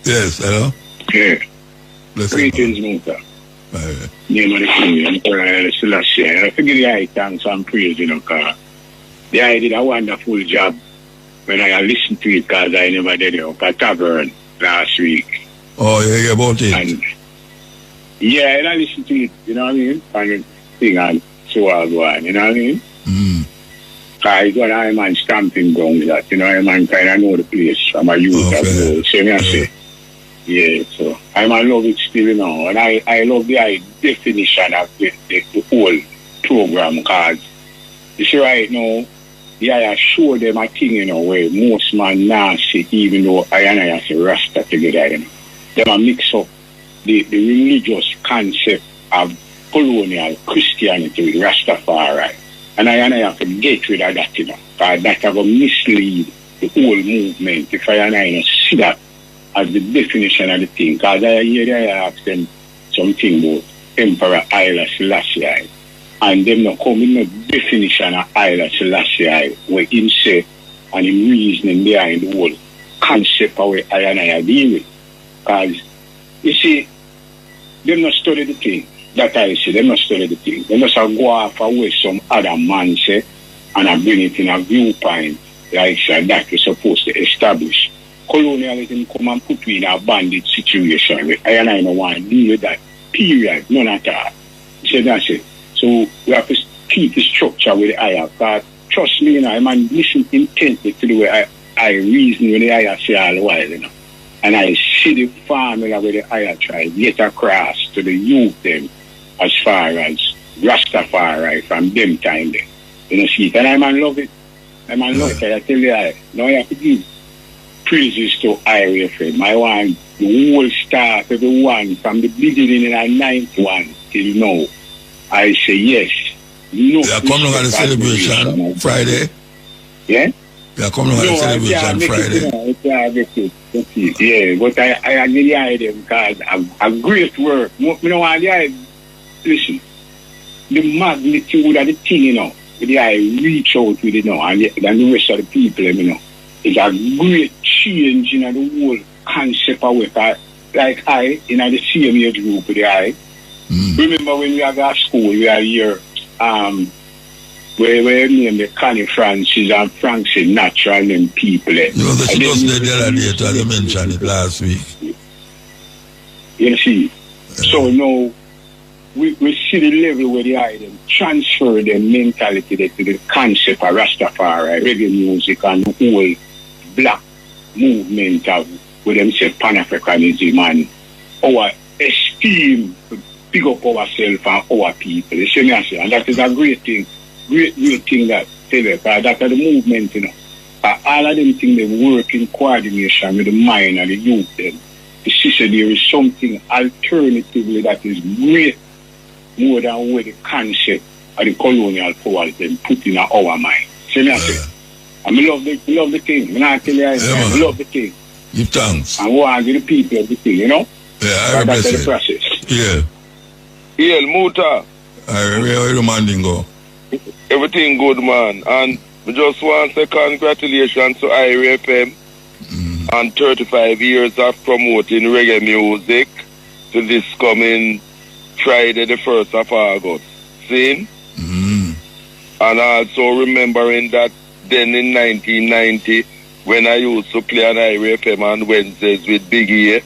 Yes, hello? Yeah. Listen. Greetings, MUTA. Name of the King, Emperor Selassie. I forget the high thanks and praise, because the I did a wonderful job when I listened to it, because I never did it up at Tavern last week. Oh, yeah, about it. And yeah, I listened to it, you know what I mean? And thing and so on, you know what I mean? Because I'm on stamping ground that, I'm kind of know the place from a youth as well. So I say, yeah, so I love it still, and I love the definition of the whole program, because you see right now, I show them a thing, where most man not see, even though I say Rasta together, They mix up the religious concept of colonial Christianity with Rastafari. And I have to get rid of that, because that will mislead the whole movement if I see that as the definition of the thing. Because I ask them something about Emperor Haile Selassie, and them not come in no definition of Haile Selassie, where him say and him reasoning behind the whole concept of what I deal with. Because, you see, them not study the thing. That I say, they must study the thing. They must go off away some other man say, and I bring it in a viewpoint like that we're supposed to establish. Colonialism come and put me in a bandit situation. I don't want to deal with that. Period. None at all. So that's it. So we have to keep the structure with the higher. Because trust me, I man listen intently to the way I reason with the higher say all the while, And I see the formula with the higher try get across to the youth them as far as Rastafari from them time there. See it. And I man love it. I man love it. I tell you, now I have to give praises to IRFM. I want the whole staff, everyone from the beginning in the 9th one till now. I say yes. No. We are coming on the celebration Friday. Yeah? We are coming on the celebration Friday. Yeah, but I admire them because a great work. Listen, the magnitude of the thing, I reach out with it now, and the rest of the people, it's a great change in the whole concept of it. Like I, in the same age group with the I. Remember when we have at school, we are here, where we name the Connie Francis and Francis natural name people. You discussed it the other day, you mentioned it last week. You see, so now we see the level where they are them transfer their mentality to the concept of Rastafari, reggae music, and the whole black movement of what them say Pan-Africanism and our esteem to pick up ourselves and our people. You see me, I say, and that is a great thing. Great thing that that's the movement, all of them things they work in coordination with the mind and the youth them. she said there is something alternatively that is way more than what the concept of the colonial power has been put in our mind. See me I say? And I love the thing. I tell you, I love the thing. Give thanks. And want to give the people of the thing, you know? Yeah, I that's the process. Yeah. Yeah, MUTA. Where the man didn't go? Everything good, man. And we just want to say congratulations to IRI FM on 35 years of promoting reggae music to this coming Friday, the 1st of August. See? And also remembering that then in 1990, when I used to play on IRI FM on Wednesdays with Big E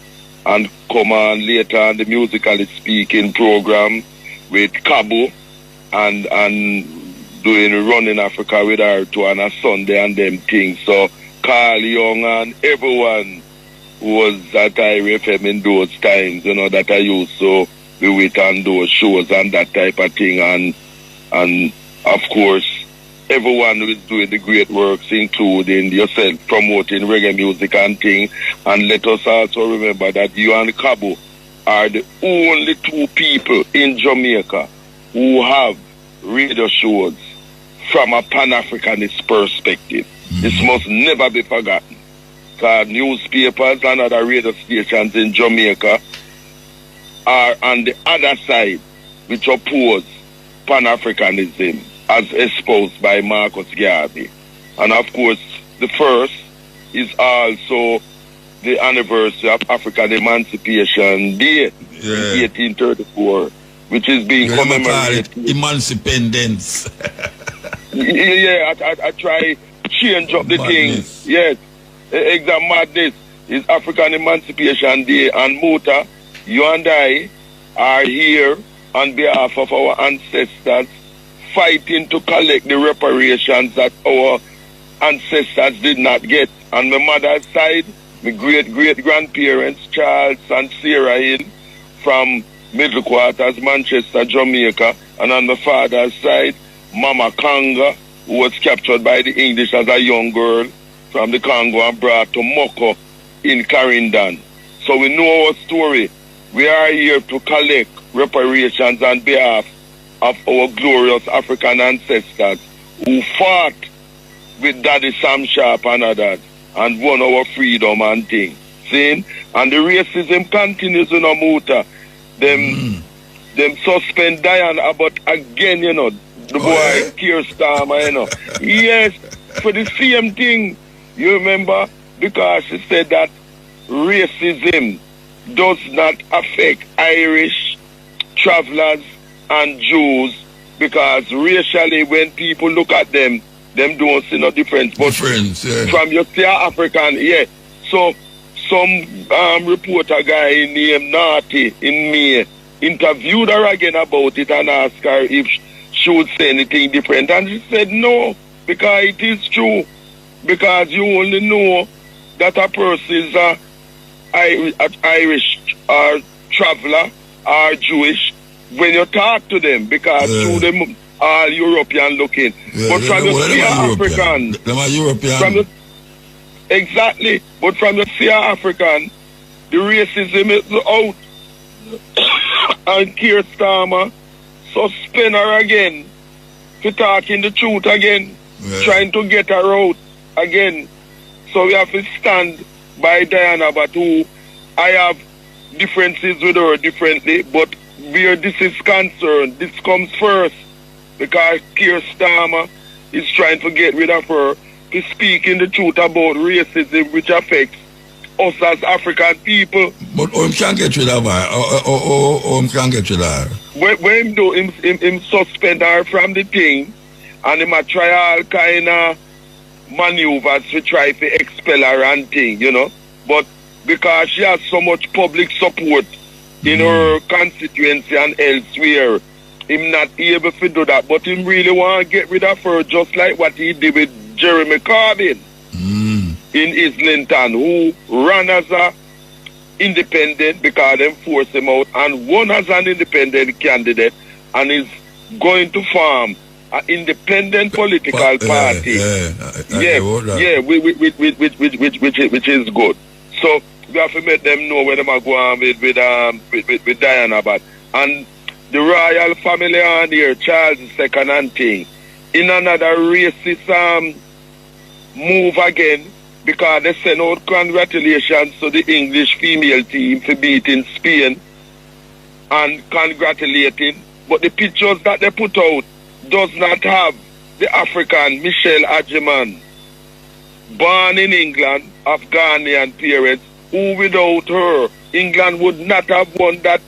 and come on later on the musically speaking program with Cabo and doing Running Africa with R2 on a Sunday and them things. So Carl Young and everyone who was at IRI FM in those times, you know, that I used to be with on those shows and that type of thing. And of course, everyone who is doing the great works, including yourself, promoting reggae music and thing. And let us also remember that you and Cabo are the only two people in Jamaica who have radio shows from a Pan-Africanist perspective. This must never be forgotten. Because newspapers and other radio stations in Jamaica are on the other side, which oppose Pan-Africanism as espoused by Marcus Garvey. And of course, the first is also the anniversary of African Emancipation Day in 1834, which is being commemorated. Emancipendence. I try change up the thing. Yes, exact madness is African Emancipation Day, and MUTA, you and I are here on behalf of our ancestors, fighting to collect the reparations that our ancestors did not get. On my mother's side, my great-great-grandparents, Charles and Sarah Hill, from Middle Quarters, Manchester, Jamaica. And on my father's side, Mama Kanga, who was captured by the English as a young girl from the Congo and brought to Moko in Carindon. So we know our story. We are here to collect reparations on behalf of our glorious African ancestors who fought with Daddy Sam Sharp and others and won our freedom and thing. See? And the racism continues in MUTA. Them suspend Diane Abbott again, you know. The boy Keir Starmer, you know. Yes, for the same thing. You remember? Because she said that racism does not affect Irish travelers and Jews, because racially when people look at them don't see no difference. But from your African, so some reporter guy named Naughty in May interviewed her again about it and asked her if she would say anything different, and she said no, because it is true, because you only know that a person is Irish or traveler or Jewish when you talk to them, because through them all European looking. But from your African, exactly. But from your African, the racism is out. And Keir Starmer suspend her again for talking the truth again, trying to get her out again. So we have to stand by Diana, but who I have differences with her differently, but where this is concerned, this comes first, because Keir Starmer is trying to get rid of her to speaking the truth about racism, which affects us as African people. But can't get rid of her. Can't get rid of her. When do him suspend her from the thing, and him a try all kind of maneuvers to try to expel her and thing, you know. But because she has so much public support in her constituency and elsewhere, him not able to do that. But him really want to get rid of her, just like what he did with Jeremy Corbyn in Islington, who ran as a independent because they forced him out, and won as an independent candidate, and is going to form an independent political party. Which is good. So we have to make them know where they are going with Diana. But and the royal family on here, Charles II and thing, in another racist move again, because they send out congratulations to the English female team for beating Spain and congratulating, but the pictures that they put out does not have the African Michelle Adjeman, born in England of Ghanaian parents, who without her, England would not have won that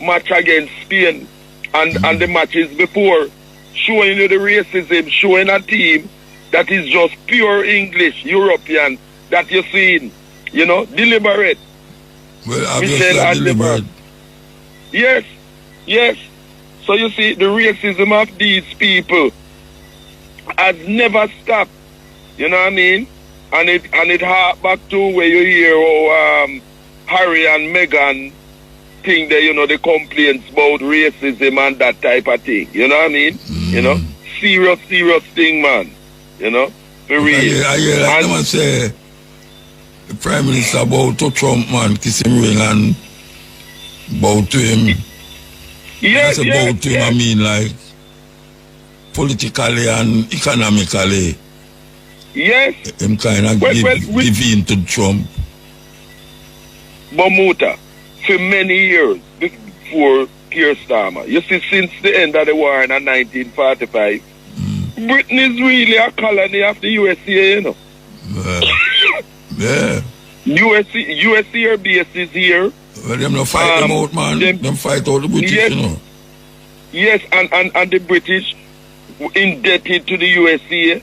match against Spain and the matches before, showing you the racism, showing a team that is just pure English, European, that you're seeing, you know, deliberate. Well, obviously deliberate. Yes, yes. So you see, the racism of these people has never stopped. You know what I mean? And it hark back to where you hear Harry and Meghan thing there, you know, the complaints about racism and that type of thing. You know what I mean? You know? Serious thing, man. You know? For real. I hear like them say the Prime Minister bow to Trump, man, kiss him ring and bow to him. Yes, bow to him, I mean, like, politically and economically. Yes. Him kind of give in to Trump. But MUTA, for many years before Keir Starmer, you see, since the end of the war in 1945, Britain is really a colony of the USA, you know. Yeah. USA bases here. Well, them no fight them out, man. Them fight out the British, yes, you know. Yes, and the British indebted to the USA,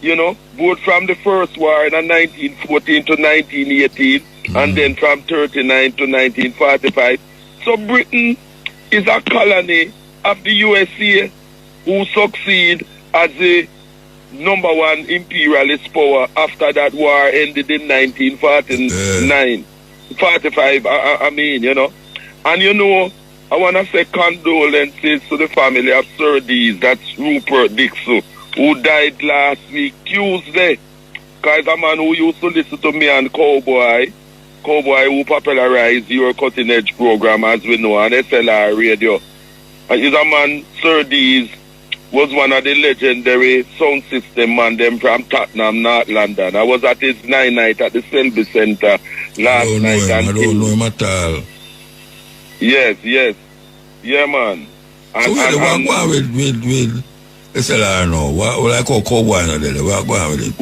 you know, both from the first war in 1914 to 1918, and then from 39 to 1945. So Britain is a colony of the USA who succeed as a #1 imperialist power after that war ended in 1949. 45, I mean, you know. And you know, I want to say condolences to the family of Sir Dees, that's Rupert Dixon, who died last week, Tuesday. Because a man who used to listen to me and Cowboy who popularized your cutting edge program, as we know, on SLR radio. And he's a man, Sir Dees, was one of the legendary sound system man them from Tottenham, North London. I was at his night at the Selby Centre last night. I don't know him at all. Yes. Yeah, man. And, so what going with SLR now? What like how Cowboy now there? What going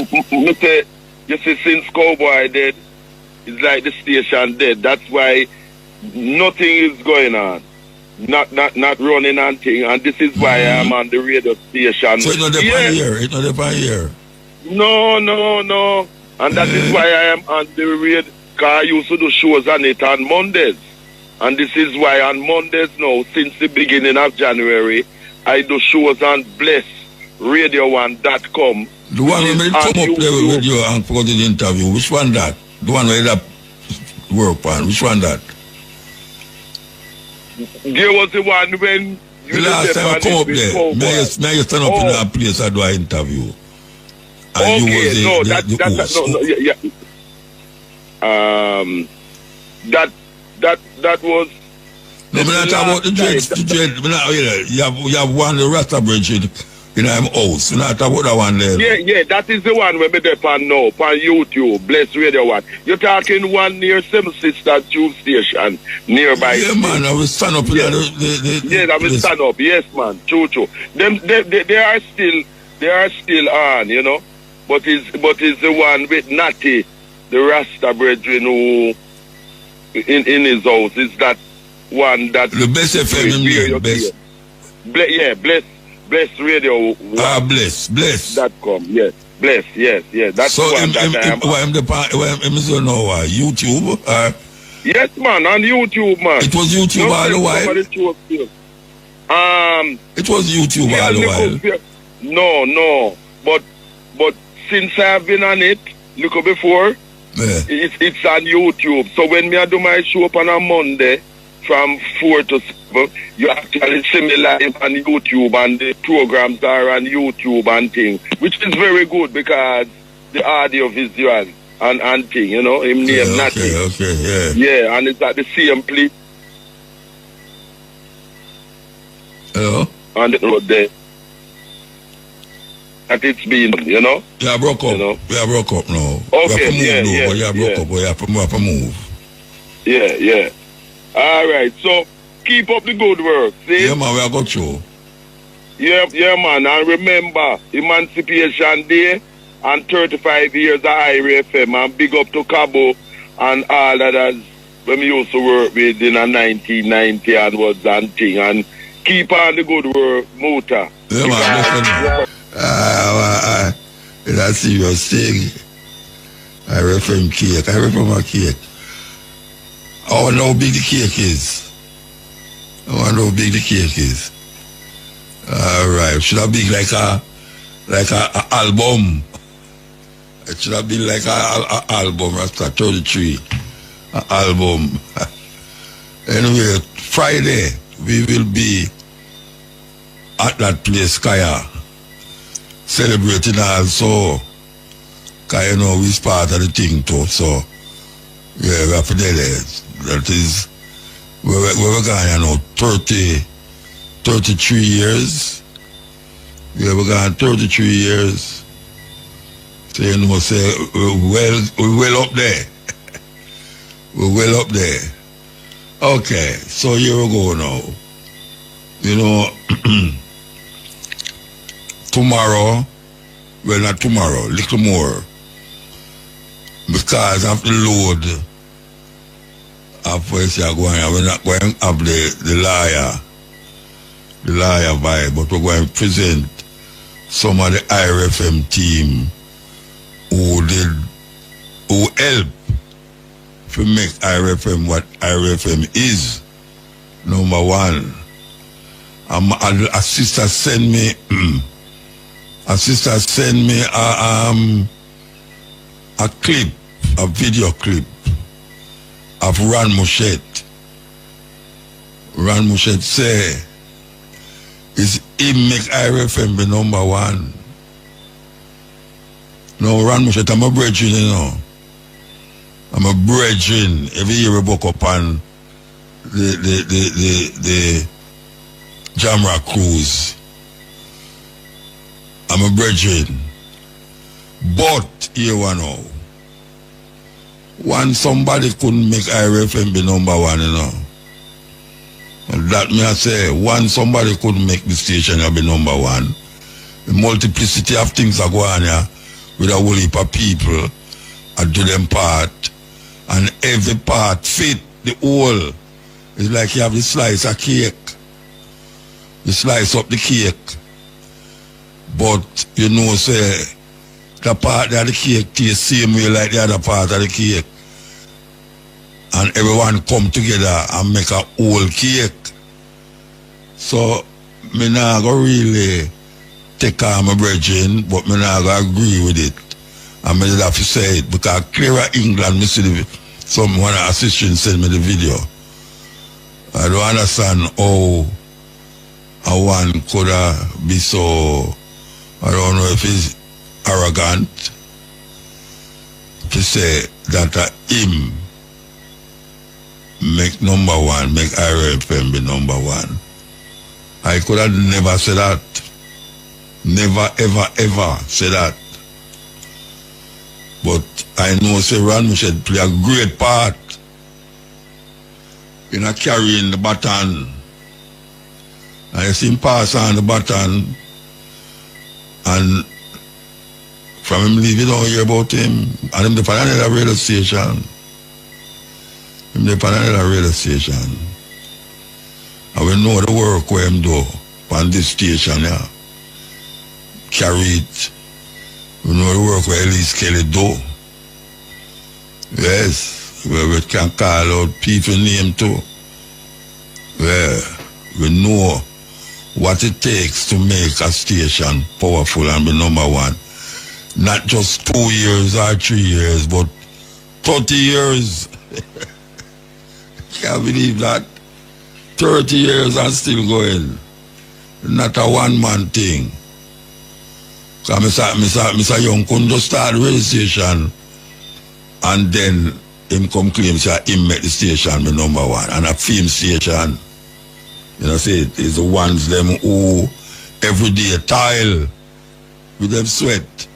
with it? You see, since Cowboy dead, it's like the station dead. That's why nothing is going on. Not running and thing, and this is why I'm on the radio station. So it's not depend here. It's not depend here. No. And that is why I am on the radio. Because I used to do shows on it on Mondays. And this is why on Mondays now, since the beginning of January, I do shows on blessradio1.com. The one who made come up there with you and for the interview, which one that? The one where that work on, which one that? There was the one when you the last time I come up there, may you stand up in that place and do an interview. And okay, you was no, that was. No, we're not talking about the dreads. You have one the Rasta Bridge in our house. We're not talking about that one there. Yeah, that is the one where we dep on now, on YouTube, Bless Radio 1. You're talking one near Seven Sisters Tube Station, nearby. Yeah, man, I will stand up in I will stand up, yes, man, true. They are still on, you know, but it's the one with Natty, the Rasta brethren who, in his house, is that one that... The best FM, best. Bless Radio. Bless.com, yes. Bless, yes. That's so the one that I am on YouTube? Yes, man, on YouTube, man. It was YouTube all the while? It was YouTube all the while? No. But since I've been on it, look before, it's on YouTube. So when I do my show up on a Monday, from 4 to 7, you actually see me live on YouTube, and the programs are on YouTube and things, which is very good because the audio visual and thing, you know, him name Natty. Okay, yeah. Yeah, and it's at the same place. Hello? On the road there. That it's been, you know? Yeah, broke up. You know? Yeah, broke up now. Okay, you have to move, but you have to move. Yeah. All right, so keep up the good work, see? Yeah, man, we are got you. Yeah, man, and remember, Emancipation Day and 35 years of IRA FM, and big up to Cabo and all others when we used to work with in 1990 and was and thing, and keep on the good work, MUTA. Yeah, man, it's a serious thing. IRA FM cake, IRA FM a cake. I wonder how big the cake is. Alright, should have been like a album. It should have been like a album after 33. An album. Anyway, Friday we will be at that place, Kaya, celebrating also. Kaya, you know, we part of the thing too, so yeah, we have to do that. That is we're going, you know, 33 years. Yeah, we're going 33 years. So, you know, say, we're well up there. We're well up there. Okay, so here we go now. You know, tomorrow, well, not tomorrow, little more. Because of the load of what you're going, we're not going to have the liar vibe, but we're going to present some of the IRFM team who helped to make IRFM what IRFM is. Number one, a sister sent me a clip, a video clip of Ran Mouchette. Ran Mouchette say, is him make IRFM be number one. No, Ran Mouchette, I'm a brethren, you know. I'm a brethren. Every year we book up on the Jamra cruise. I'm a brethren. But here we know. One somebody couldn't make IRFM be number one, you know. And that me I say, one somebody couldn't make the station be number one. The multiplicity of things are going here with a whole heap of people and do them part. And every part fit the whole. It's like you have the slice of cake. You slice up the cake. But you know, say, the part of the cake tastes same way like the other part of the cake. And everyone come together and make a whole cake. So, me not go really take on my brethren, but me not go agree with it. And me just have to say it, because Clearer England, me see one of the assistants send me the video. I don't understand how one could be so, I don't know if he's arrogant to say that him make number one, make IRFM be number one. I could have never said that. Never, ever, ever say that. But I know say Ran Mouchette play a great part in a carrying the baton. And you see him pass on the baton, and from him leave, you don't hear about him. And him the another radio station. And we know the work where him do on this station, yeah. Carry it. We know the work where Elise Kelly do. Yes, where we can call out people name too. Where we know what it takes to make a station powerful and be number one. Not just 2 years or 3 years, but 30 years. Can't believe that. 30 years and still going. Not a one-man thing. Because Mr. Young couldn't just start the radio station And then him come claim say him make the station my number one. And a film station, you know, say is the ones them who every day tile with them sweat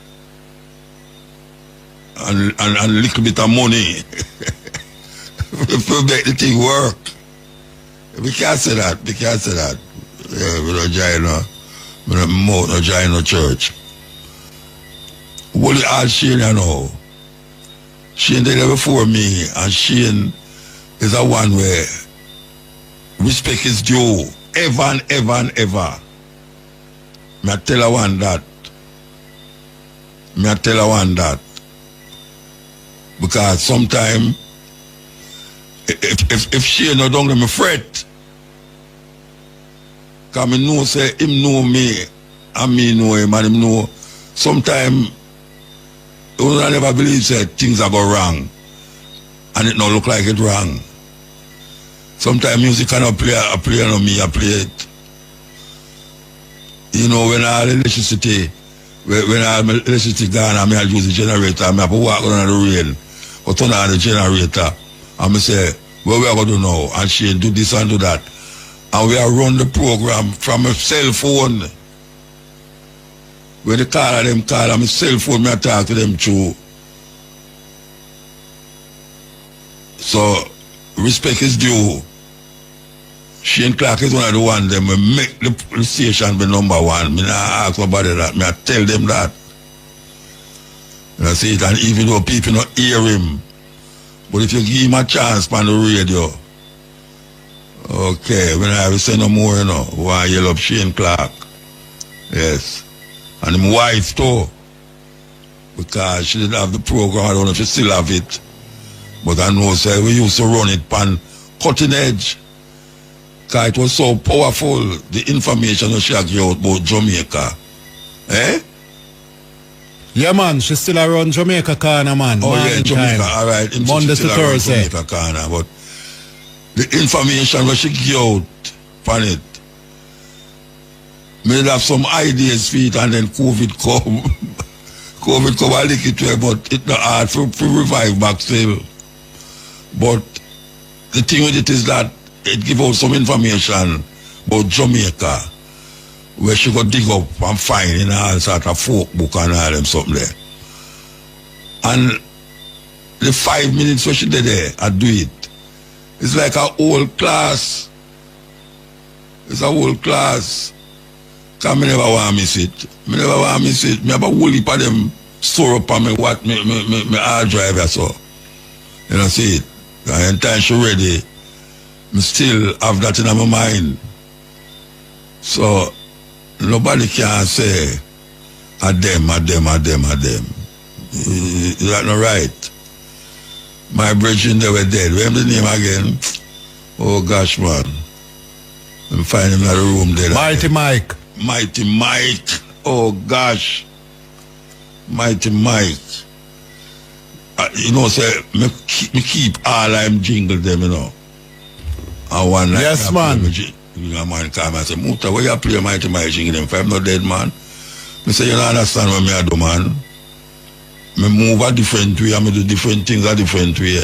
and a little bit of money to make the thing work. We can't say that. We can't say that. Yeah, we don't join no join no church. What you ask Shane, you know? Shane did it before me, and Shane is a one where respect is due. Ever and ever and ever. Me I tell her one that. Me I tell her one that. Because sometimes if Shane no don't let me fret. Because I know say him know me and me know him and him know sometimes you never believe say things are go wrong and it not look like it wrong. Sometimes music cannot play on me, I play it. You know, when I have electricity, when I have electricity gone, I may use the generator, I may have to walk on the rail, or turn on the generator, and I say, what we are going to do now? And she do this and do that. And we are run the program from a cell phone. When they call them, on my cell phone, I talk to them through. So, respect is due. Shane Clark is one of the ones that make the station be number one. Me not ask nobody that. Me I tell them that. You know, see it, and even though people not hear him, but if you give him a chance on the radio, okay, when I will say no more, you know, why you love Shane Clark. Yes. And him wife too. Because she didn't have the program, I don't know if she still have it. But I know, say, we used to run it on cutting edge. Because it was so powerful, the information that she had out about Jamaica. Eh? Yeah, man, she still around Jamaica corner, man. Oh, yeah, Jamaica, all right. Monday to Thursday. Jamaica corner, but the information that she gave out on it, may have some ideas for it, and then COVID come. COVID come and lick it to her, but it's not hard to revive back still. But the thing with it is that it give out some information about Jamaica, where she go dig up and find in all sort of folk book and all them something there. And the 5 minutes where she did there, I do it. It's like a whole class. It's a whole class. Because I never want to miss it. I never want to miss it. I have a whole heap of them store up on me hard drive or so. You know, see it. And time she ready, I still have that in my mind. So, nobody can say, a them. Is that not right? My brethren, they were dead. What's the name again? Oh gosh, man. I'm finding him in the room there. Mighty Mike. Mighty Mike. Oh gosh. Mighty Mike. You know, say, me keep all them jingle them, you know. And one night, yes, man. A man come and say, MUTA, where you play Mighty Mike jingle them? If I'm not dead, man. I say, you don't understand what I do, man. I move a different way, I do different things a different way.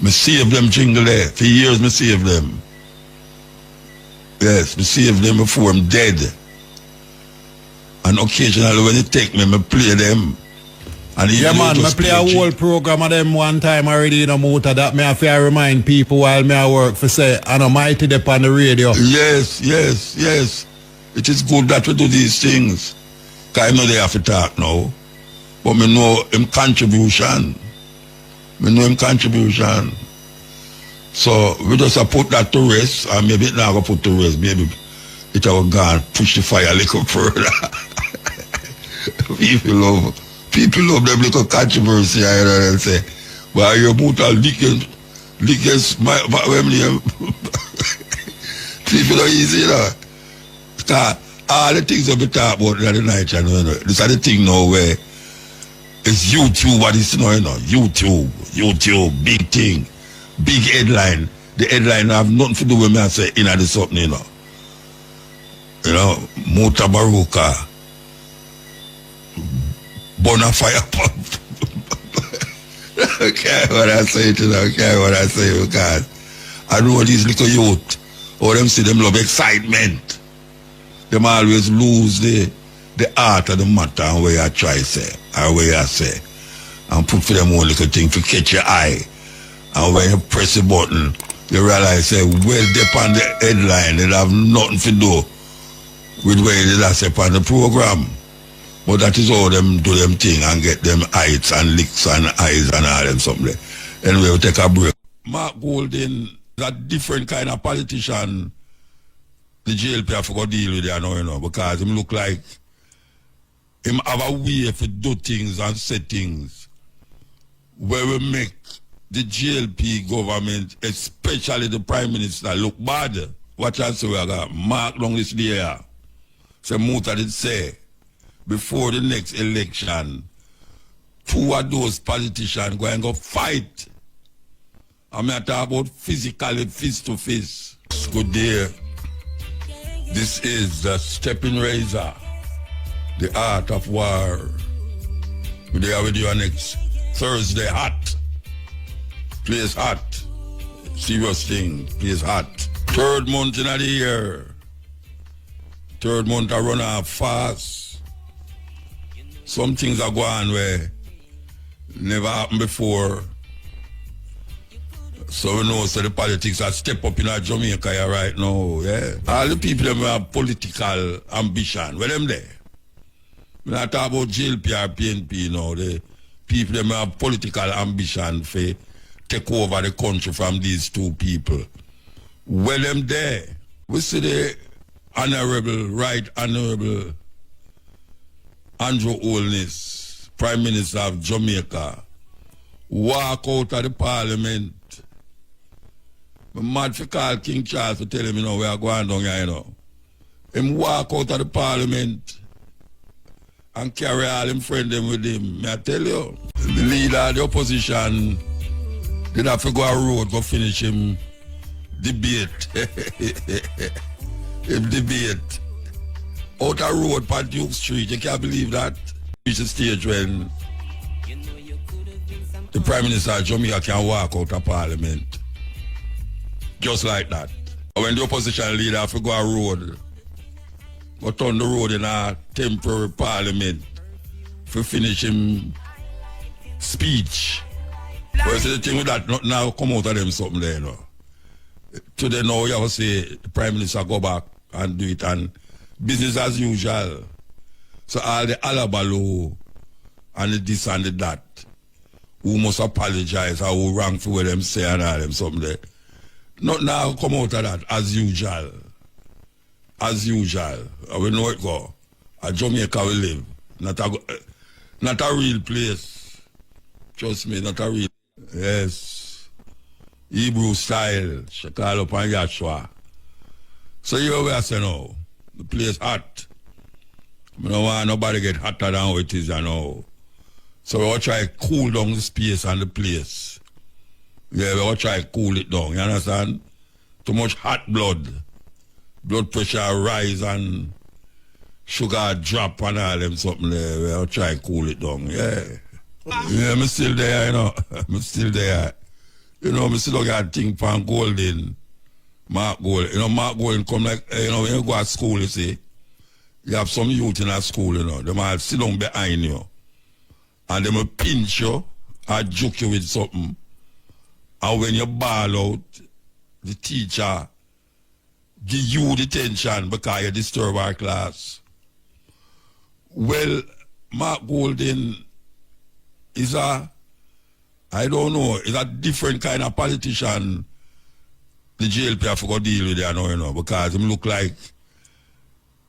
I save them jingle there. For years, I save them. Yes, I save them before I'm dead. And occasionally when they take me, I play them. And yeah, man, I play a whole program of them one time already in a MUTA that me have to remind people while me I work for say, I know Mighty Dep on the radio. Yes. It is good that we do these things. Because I know they have to talk now. But I know him contribution. So we just put that to rest, and maybe it not going to put to rest. Maybe it will go and push the fire a little further. People love them little controversy, I know, and say, well, you're MUTA lickers, people are easy, you know. Because all the things that we talk about the other night, you know, this is the thing now where it's YouTube, what is, you know, YouTube, big thing, big headline. The headline have nothing to do with me, I say, you know, this something, you know. You know, MUTA Baruka. Bonafire pump. Okay, what I say to them, okay, what I say, because I know these little youth, or them see them love excitement. Them always lose the art of the matter and where I try say, or where I say, and put for them one little thing to catch your eye. And when you press the button, you realize, say, well, dip on the headline, they have nothing to do with where they last up on the program. But that is how them do them thing and get them heights and licks and eyes and all them something. Anyway, we'll take a break. Mark Golden is a different kind of politician. The JLP have to go deal with it now, you know, because him look like him have a way to do things and say things where we make the JLP government, especially the Prime Minister, look bad. Watch out, so we got Mark long this day. So MUTA did say, before the next election, 2 of those politicians go and go fight. I'm not talking about physically, fist to fist. Good day. This is the Stepping Razor, the art of war. We're there with you next Thursday, hot. Place hot. Serious thing, place hot. 3rd month in the year. 3rd month I run off fast. Some things are going where never happened before. So we know so the politics are step up in our Jamaica right now, yeah. All the people that have political ambition, where them there? We're not talking about JLP or PNP now. The people that have political ambition for take over the country from these 2 people. Where them there? We see the Honorable, Right Honorable Andrew Holness, Prime Minister of Jamaica, walk out of the Parliament. I'm mad for call King Charles to tell him, you know, we are going down here, you know. Him walk out of the Parliament and carry all him friend them with him. May I tell you, the leader of the opposition did have to go a road, go finish him debate. Him debate. Out a road by Duke Street, you can't believe that. Reach the stage when the Prime Minister of Jamaica can walk out of Parliament. Just like that. When the opposition leader have to go a road, go turn the road in a temporary Parliament for finish him speech. But the thing with that, not now come out of them something there, you know. Today now you have to say the Prime Minister go back and do it and business as usual. So all the alabalu and the this and the that, who must apologize or who wrong for what them say and all them something there. Not now come out of that as usual. As usual. We know it go. A Jamaica we live. Not a real place. Trust me, not a real. Yes. Hebrew style. She call up on Yahshua. So you we are saying now. The place hot. I don't want nobody get hotter than how it is now. So we will try to cool down the space and the place. Yeah, we will try to cool it down, you understand? Too much hot blood pressure rise and sugar drop and all them something there. We will try to cool it down, yeah. Yeah, I'm still there, you know. I'm still there. You know, I'm still looking at things from Golden. Mark Golden. You know, Mark Golden come like, you know, when you go to school, you see, you have some youth in a school, you know, they might sit down behind you. And they will pinch you or joke you with something. And when you ball out, the teacher give you detention because you disturb our class. Well, Mark Golden is I don't know, is a different kind of politician the JLP have to go deal with it now, you know, because him look like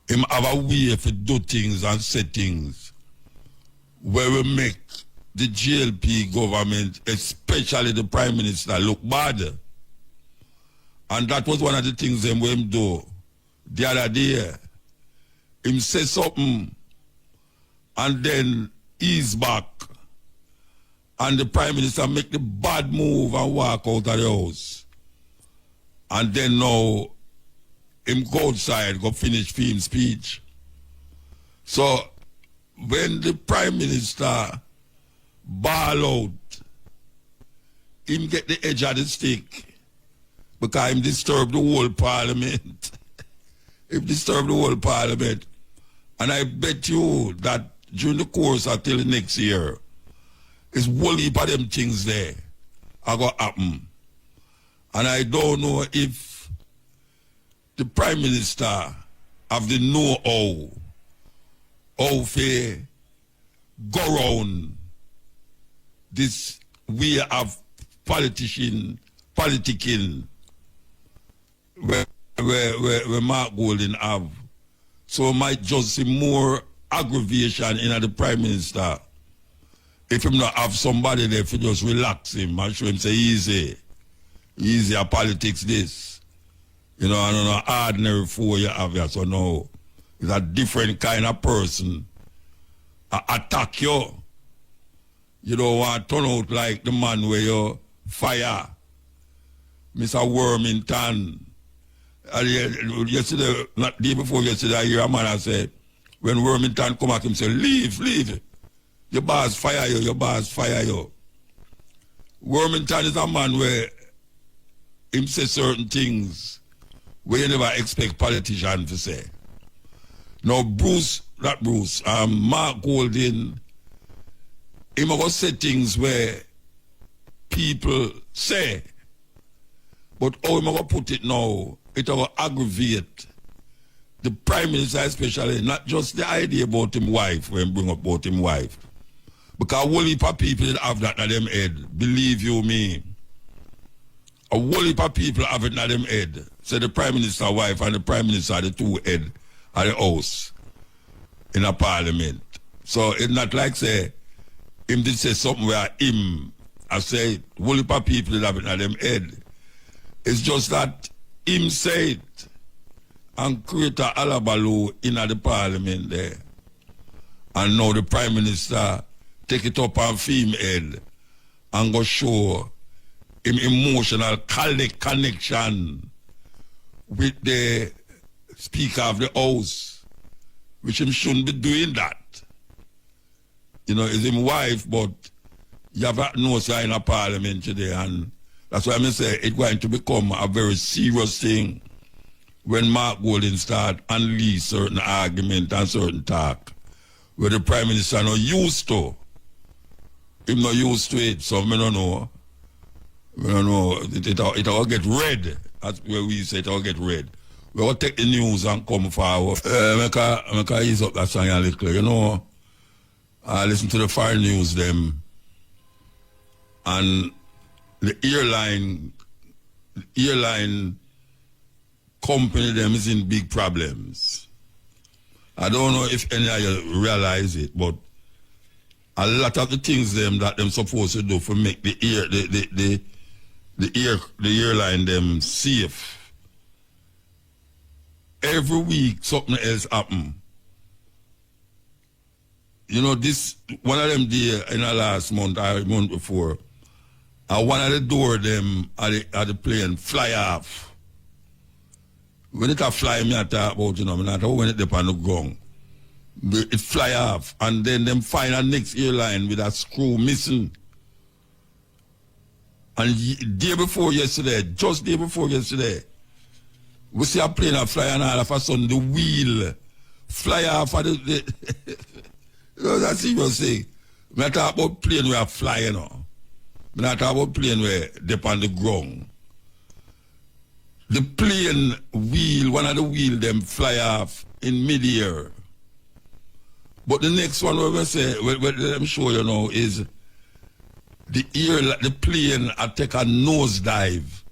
him have a way to do things and say things where we make the JLP government, especially the Prime Minister, look bad. And that was one of the things him do the other day. Him say something and then ease back. And the Prime Minister make the bad move and walk out of the house. And then now, him go outside, go finish film speech. So, when the Prime Minister ball out him get the edge of the stick because him disturb the whole parliament. Him disturb the whole parliament. And I bet you that during the course until next year, it's whole heap of them things there are going to happen. And I don't know if the Prime Minister have the know-how to go around this way of politicking where Mark Golden have. So it might just see more aggravation in the Prime Minister if him not have somebody there to just relax him and show him say easy a politics this. You know, I don't know, ordinary fool you have here, so no. It's a different kind of person. Attack you. You don't want to turn out like the man where you fire. Mr. Wormington. Yesterday, not the day before yesterday, I hear a man say, when Wormington come at him, say, leave. Your boss fire you. Wormington is a man where him say certain things where you never expect politicians to say. Now, Mark Golden, he must say things where people say, but how he must put it now, it will aggravate the Prime Minister especially, not just the idea about him wife, when he bring up about him wife. Because a whole heap of people have that in them head, believe you me. A whole heap of people have it in them head. So the Prime Minister wife and the Prime Minister are the two head of the house in a parliament. So it's not like say him did say something where him I say whole heap of people have it in them head. It's just that him say it and create a alabaloo in the parliament there. And now the Prime Minister take it up on film head and go show him emotional connection with the Speaker of the House, which him shouldn't be doing that. You know, it's him wife, but you have no sign of parliament today, and that's why I say it's going to become a very serious thing when Mark Golden start unleash certain argument and certain talk where the Prime Minister not used to. Him not used to it, so I don't know. It will get red. That's where we say it will get red. We will take the news and come forward. Make ease up that song a little. You know, I listen to the foreign news them, and the airline company them is in big problems. I don't know if any of you realize it, but a lot of the things them that them supposed to do for make the airline them safe. Every week something else happen. You know, this one of them day in the last month or month before, one of the door them at the plane fly off. When it a fly, me I talk about, you know, me not talk when it up on the ground. It fly off, and then them find a next airline with a screw missing. And day before yesterday, we see a plane a fly, and all of a sudden the wheel fly off of the you know, that's what you say. Me not talk about plane where fly, you know. Me not talk about plane where they on the ground. The plane wheel, one of the wheel them fly off in mid-air. But the next one we say, what I'm sure you know, is the plane take a nosedive.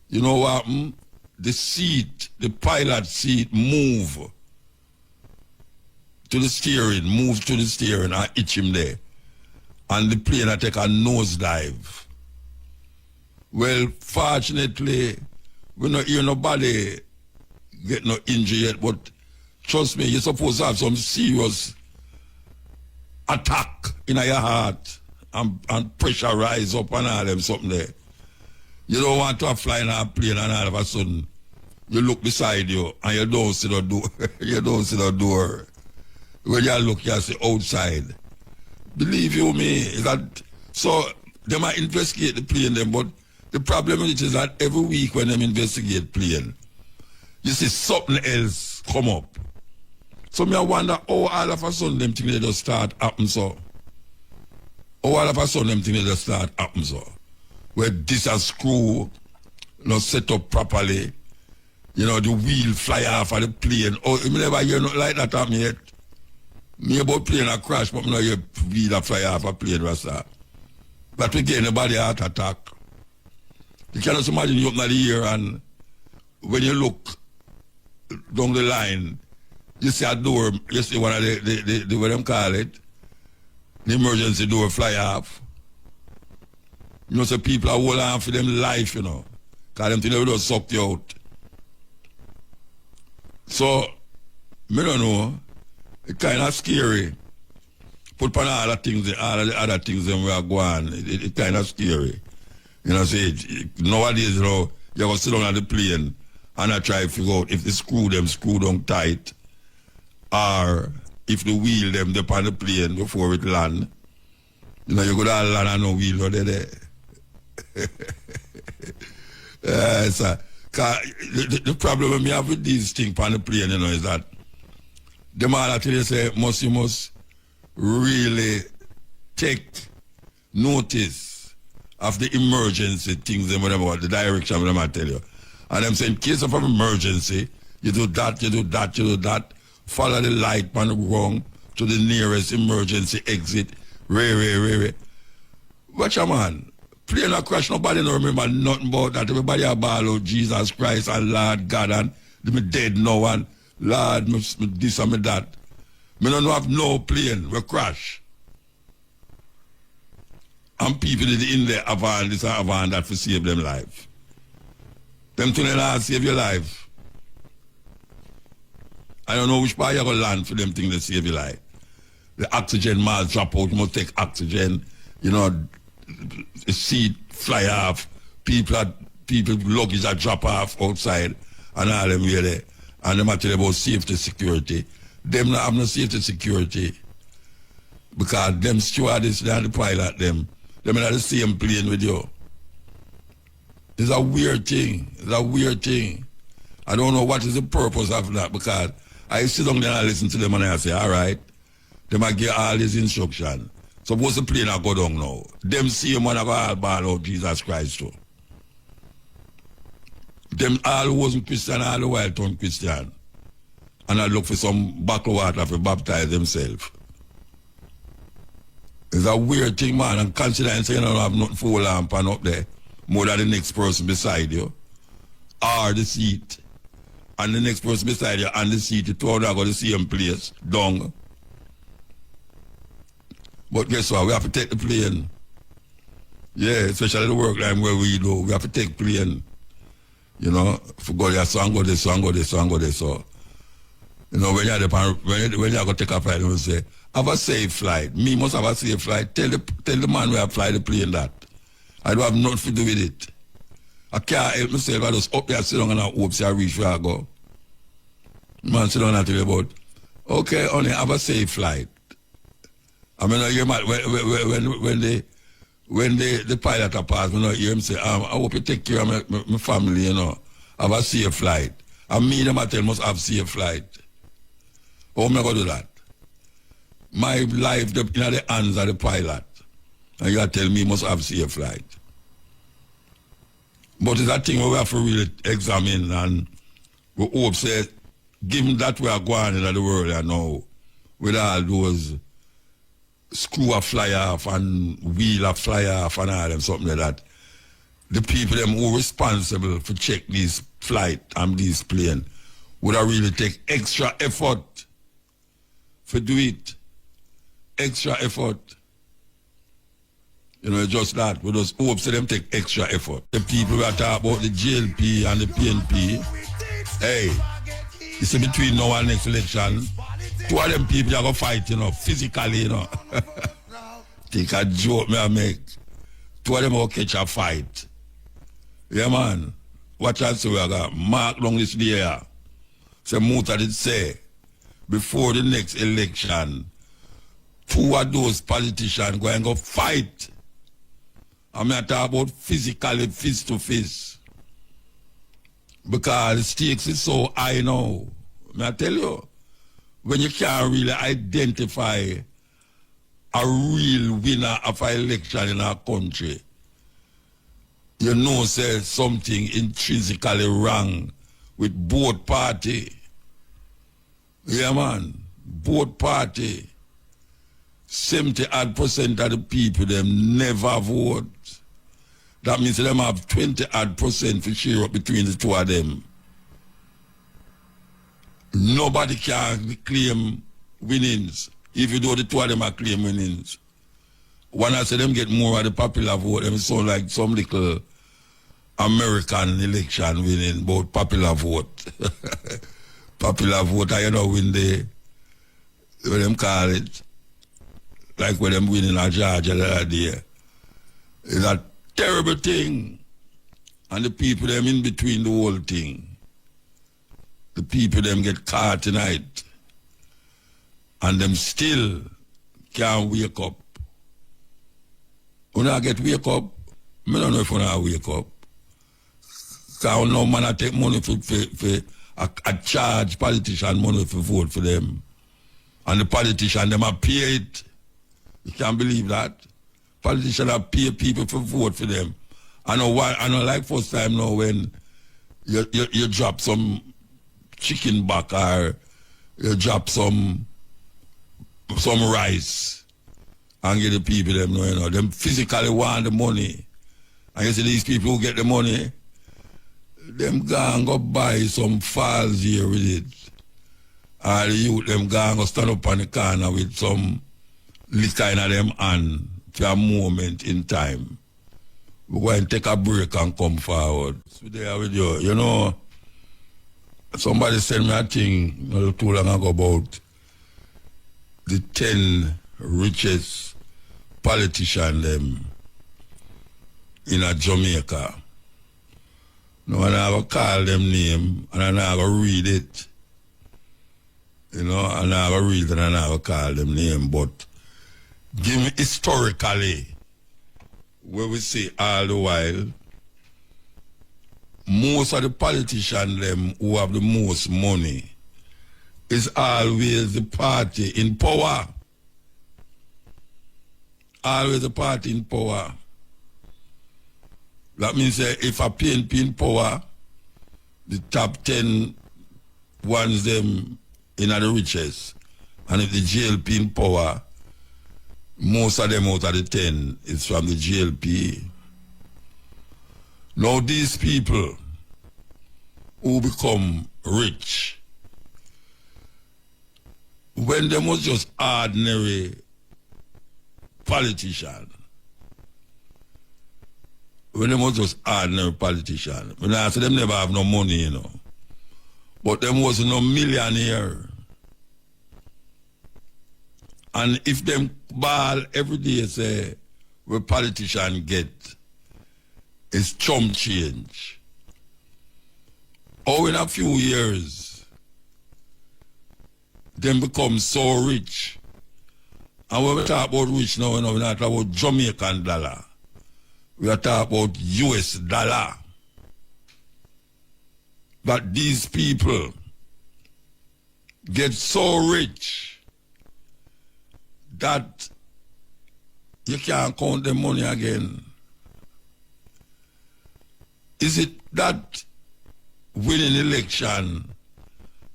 You know what happened? The pilot seat move to the steering, and hit him there. And the plane take a nosedive. Well, fortunately, we don't hear nobody get no injury yet, but trust me, you're supposed to have some serious attack in your heart and pressure rise up and all them something there. You don't want to fly in a plane and all of a sudden you look beside you and you don't see the door. You don't see the door. When you look, you see outside. Believe you me, that so they might investigate the plane them, but the problem is that every week when them investigate plane, you see something else come up. So me I wonder how all of a sudden them things they just start happen so. How all of a sudden them things they just start happen so. Where this a screw not set up properly, you know, the wheel fly off of the plane. Oh, you never hear nothing like that happen yet. Me about plane a crash, but me not hear wheel a fly off a plane Rasta. But we get anybody heart attack. You cannot imagine you open the ear and when you look down the line, you see a door, you see one of the what them call it, the emergency door fly off. You know, so people are holding on for them life, you know. Because them things will just suck you out. So, me don't know, it's kind of scary. Put on all the things, all of the other things that we are going, it's kind of scary. You know, say, nowadays, you know, you go sit down on the plane and I try to figure out if the screw down tight, or if the wheel them on the plane before it land. You know, you go down land and no wheel no there. So, the problem with me have with these things on the plane, you know, is that them all actually say you must really take notice of the emergency things and whatever, the direction what I tell you. And them say in case of an emergency, you do that, follow the light on the wrong to the nearest emergency exit. Watch a man. Plane a crash, nobody don't remember nothing about that. Everybody a ball out Jesus Christ and Lord God and me dead now and Lord me this and me that. Me don't have no plane, we crash. And people in there have this and have that to save them life. Them two not save your life. I don't know which part you're going to land for them things to save your life. The oxygen mask drop out, you must take oxygen, you know, the seat fly off, people luggage are drop off outside and all them here there. And them tell about safety security. Them not have no safety security because them stewardess and the pilot them in the same plane with you. It's a weird thing. I don't know what is the purpose of that because I sit down there and I listen to them and I say, all right, they might give all this instruction. Suppose the plane I go down now. Them see man I go all ball out Jesus Christ too. Them all who wasn't Christian all the while turned Christian. And I look for some buckle water to baptize themselves. It's a weird thing, man, and considering saying you don't have nothing for lamp and up there, more than the next person beside you, or the seat, and the next person beside you and the seat, you two are going to the same place, down. But guess what? We have to take the plane. Yeah, especially the work line where we do. We have to take plane. You know, for go there, so and go this, so and go this, so and go this. So, you know, when you're going to take a flight, you say, have a safe flight. Me must have a safe flight. Tell the man where I fly the plane that. I don't have nothing to do with it. I can't help myself. I just up there, sit down and I hope I reach where I go. Man, sit down and tell you about, okay, honey, have a safe flight. I mean, you might when the pilot are passed, you know, hear him say, I hope you take care of my family, you know, have a safe flight. And me, them I tell must have safe flight. How am I going to do that? My life in the hands of the pilot. And you tell me must have safe flight. But it's a thing we have to really examine and we hope say, given that we are going in the world right now, with all those screw a fly off and wheel a fly off and all them something like that, the people them who are responsible for check these flight and these plane would have really take extra effort for do it. Extra effort. You know, just that. We just hope so them take extra effort. The people that talk about the JLP and the PNP, hey, you see between now and next election, two of them people are going to fight, you know, physically, you know. Think a joke me I make. Two of them will catch a fight. Yeah, man. Watch out, so we are going to mark down this day. So MUTA did say, before the next election, two of those politicians go and go fight I'm not talking about physically, fist to fist. Because the stakes is so high now. I tell you, when you can't really identify a real winner of an election in our country, you know say something intrinsically wrong with both party. Yeah, man. Both party. 70% of the people, them never vote. That means them have 20% for share up between the two of them. Nobody can claim winnings, even though the two of them are claim winnings. When I say them get more of the popular vote, them sound like some little American election winning, but popular vote. Popular vote, I win the, what them call it, like when them winning a Georgia the other day. It's a terrible thing. And the people them in between the whole thing. The people them get caught tonight. And them still can't wake up. When I get wake up, I don't know if I wake up. Because no man I take money for I charge politician money for vote for them. And the politician them are pay it. You can't believe that. Politicians have pay people for vote for them. I know like first time now when you drop some chicken back or you drop some rice and get the people them know, them physically want the money. And you see these people who get the money, them go buy some files here with it. Or the youth them go stand up on the corner with some liquor in them hand for a moment in time. We go and take a break and come forward. So there with you. You know, somebody sent me a thing not too long ago about the 10 richest politicians them in a Jamaica. No, and I have to call them name and I have to read it. You know, and I have to read it and I have to call them name, but give me historically where we see all the while most of the politicians them who have the most money is always the party in power. Always the party in power. That means if a PNP in power, the top 10 ones them in the richest. And if the JLP in power, most of them out of the 10 is from the JLP. Now these people who become rich, when they was just ordinary politician, when they was just ordinary politician, when I say them never have no money, you know, but them was no millionaire. And if them ball every day say where politician get is chump change. Or in a few years them become so rich. And when we talk about rich now, we're not talking about Jamaican dollar. We are talking about US dollar. But these people get so rich that you can't count the money again. Is it that winning election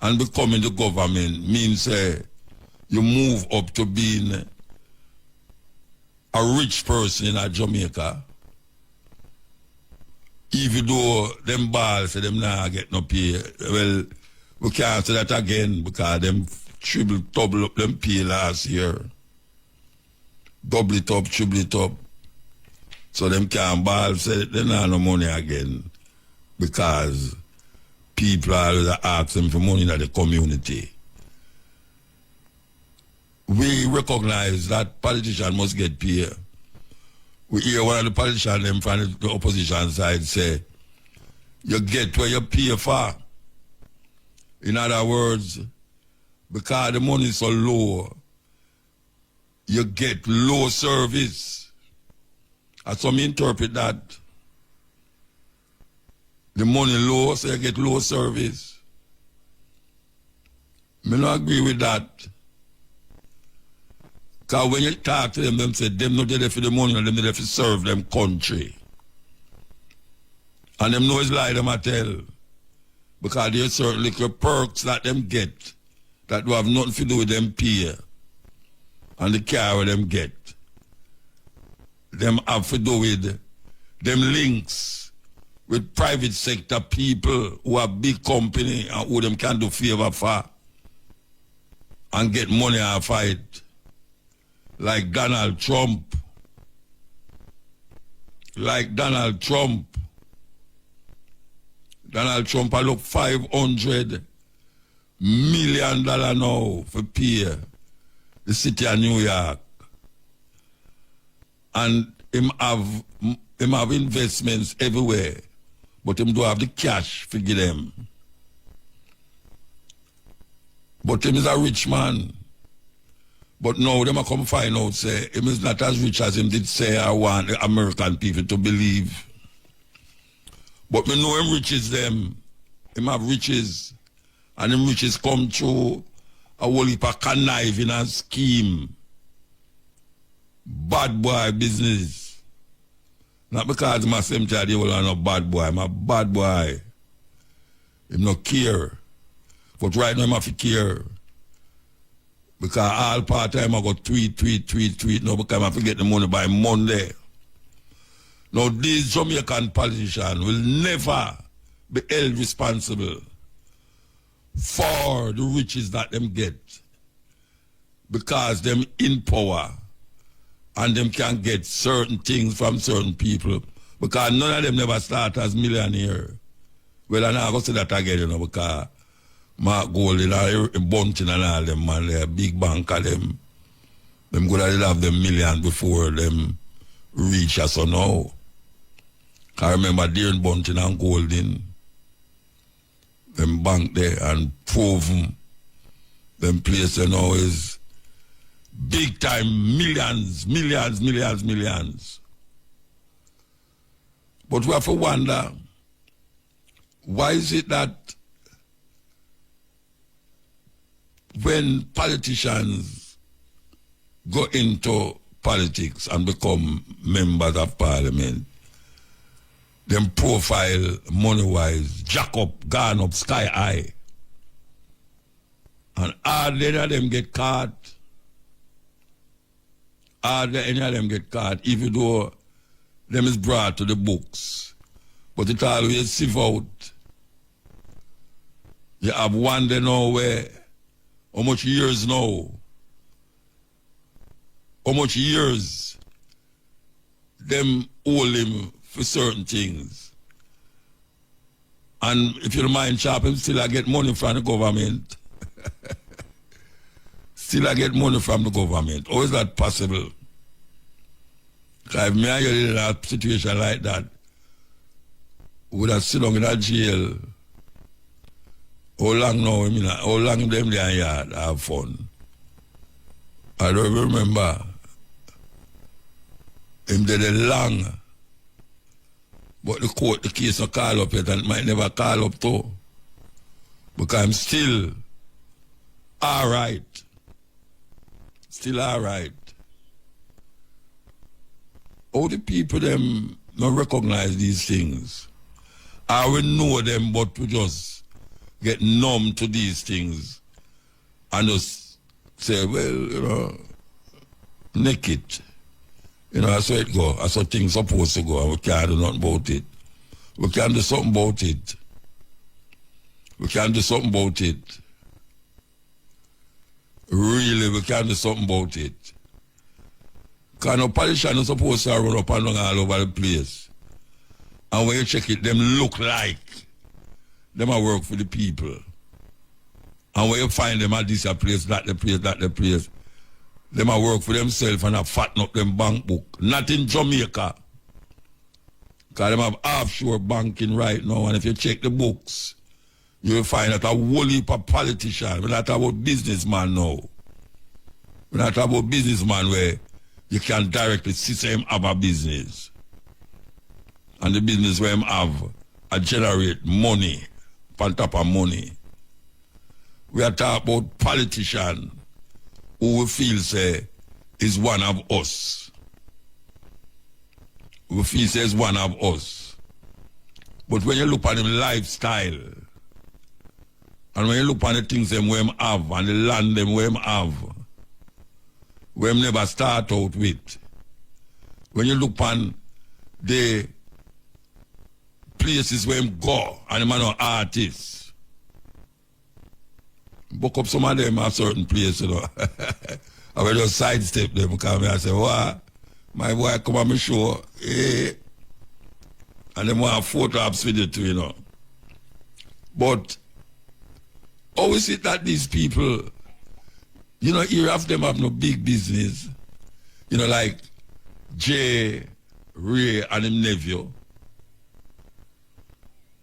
and becoming the government means you move up to being a rich person in Jamaica? Even though them balls say them not get no pay, well, we can't say that again because them double up them pay last year. Double it up, triple it up. So them can't ball say they don't have no money again because people always ask them for money in the community. We recognize that politicians must get paid. We hear one of the politicians them from the opposition side say, you get what you pay for. In other words, because the money is so low, you get low service. And some interpret that the money low, so you get low service. I don't agree with that. Because when you talk to them say, them not there for the money, them there for serve them country. And them know it's lie them I tell. Because there's certain little perks that them get that do have nothing to do with them pay. And the car where them get. Them have to do with them links with private sector people who have big company and who them can do favor for and get money off it. Like Donald Trump. Donald Trump I look $500 million now for pay the city of New York. And him have investments everywhere. But him do have the cash for give them. But him is a rich man. But now them a come find out say him is not as rich as him did say I want the American people to believe. But me know him riches them. Him have riches. And him riches come through a whole heap of conniving and scheme. Bad boy business. Not because my same child you are not bad boy. I'm a bad boy. Him no care. But right now him have to care. Because all part time I go tweet. Now because I have to get the money by Monday. Now these Jamaican politicians will never be held responsible for the riches that them get. Because them in power and them can get certain things from certain people. Because none of them never start as millionaire. Well, I never say that again, you know, because Mark Golding and Bunting and all them, man, they're big bank of them. Them could have them millions before them reach us or now. I remember Darren Bunting and Golding, them bank there and proven them place you know is big time millions. But we have to wonder, why is it that when politicians go into politics and become members of parliament, them profile money-wise, jack up, gone up, sky high. And hardly any of them get caught. Hardly any of them get caught, even though them is brought to the books. But it always sieve out. You have one day now where, how much years now? How much years them hold him for certain things. And if you don't mind, Sharp, him still I get money from the government. Still I get money from the government. How is that possible? Because if me and you in a situation like that, we would have sit down in a jail. How long now? I mean, how long them there yard have fun? I don't remember. Him did it long. But the court, the case not call up yet and it might never call up too. Because I'm still alright. Still alright. All the people them not recognize these things. I will know them but we just get numb to these things and just say, well, you know, naked. You know, that's how it go. That's how things supposed to go and we can't do nothing about it. We can do something about it. We can do something about it. Really, we can do something about it. Because no politician is supposed to run up and down all over the place. And when you check it, them look like them a work for the people. And when you find them at this place, that the place, them a work for themselves and a fatten up them bank book. Not in Jamaica. Because them have offshore banking right now. And if you check the books, you will find that a whole heap of politicians. We're not about businessman now. We're not about businessman where you can directly see them have a business. and the business where him have a generate money on top of money. We are talking about politician who we feel say is one of us. We feel say is one of us. But when you look at him lifestyle, and when you look at the things them where him have and the land them where him have, where him never start out with, when you look on the places where him go and him are no artist, book up some of them at certain places, you know. I will just sidestep them because I say, wow, my boy come on my show, eh? And them want photographs with it too, you know. But how is it that these people, you know, here of them have no big business, you know, like Jay, Ray, and him nephew.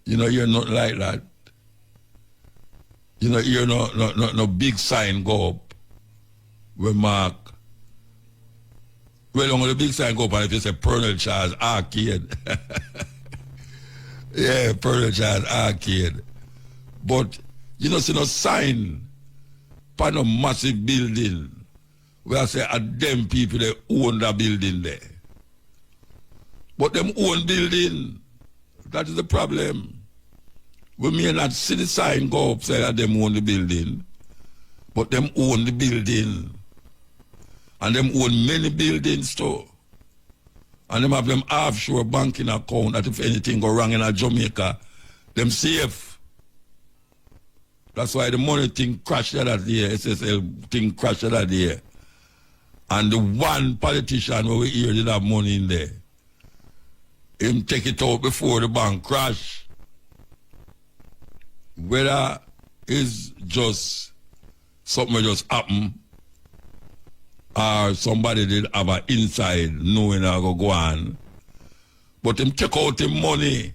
You know, you're not like that. You know, you're no big sign go up with Mark. Well, only the big sign go up and if you say Pernell Charles Arcade. Yeah, Pernell Charles Arcade. But, you know, see no sign for no massive building where I say at them people they own the building there. But them own building, that is the problem. We may not see the sign go up say that them own the building, but them own the building. And them own many buildings too. And them have them offshore banking account that if anything go wrong in a Jamaica, them safe. That's why the money thing crashed that year, SSL thing crashed that year. And the one politician where we hear did have money in there, him take it out before the bank crash. Whether it's just something just happen or somebody did have an inside knowing I go on. But him check out him money.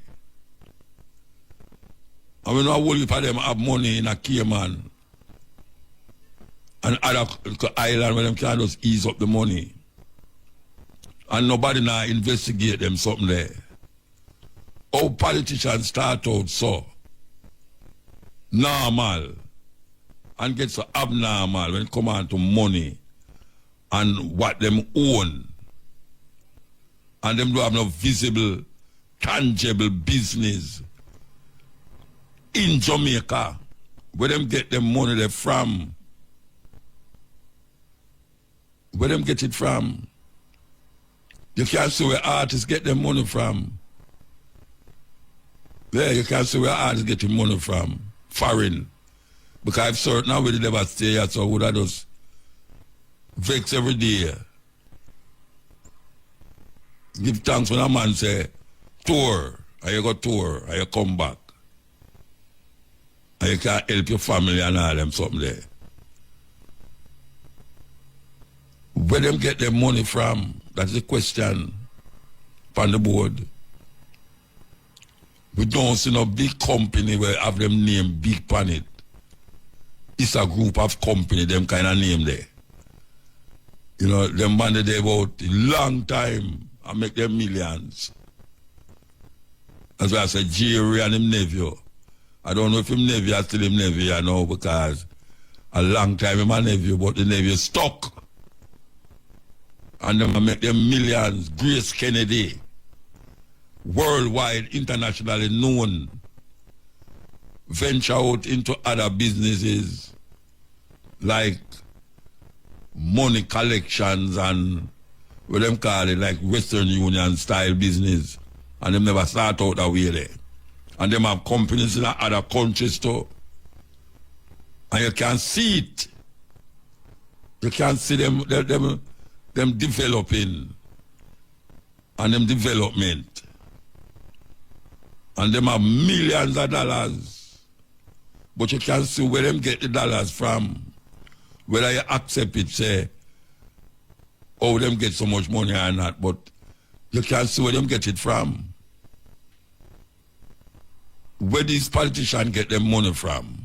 I mean, I worry for them have money in a Cayman and other island where them can just ease up the money. And nobody now investigate them something there. How politicians start out so normal and get so abnormal when it come on to money and what them own. And them do have no visible, tangible business in Jamaica. Where them get them money they from? Where them get it from? You can't see where artists get their money from. Yeah, you can't see where artists get their money from. Foreign. Because I've certain now we never stay here, so would I just vex every day. Give thanks when a man say, tour, and you go tour, and you come back. And you can help your family and all them something there. Where them get their money from? That's the question on the board. We don't see no big company where have them name big pan it. It's a group of company, them kind of name there. You know, them man they about a long time and make them millions. That's why I said Jerry and him nephew. I don't know if him nephew is still him nephew, I know, because a long time him a nephew, but the nephew stuck. And them make them millions. Grace Kennedy, worldwide, internationally known, venture out into other businesses like money collections and what them call it, like Western Union style business, and them never start out that way there. And them have companies in other countries too. And you can see it. You can see them developing and them development. And them have millions of dollars. But you can see where them get the dollars from. Whether you accept it, say, oh, them get so much money or not, but you can see where them get it from. Where these politicians get their money from.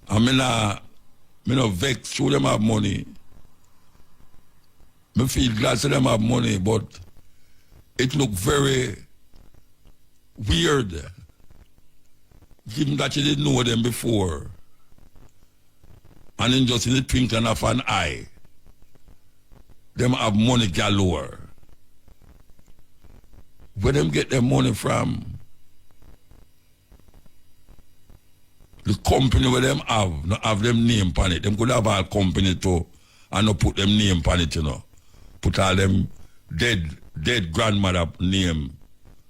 I mean, no vex, show them have money. I feel glad to them have money, but it looked very weird, given that you didn't know them before. And then just in the twinkling of an eye, them have money galore. Where them get their money from? The company where them not have them name on it. Them could have a company too and not put them name on it, you know. Put all them dead grandmother name.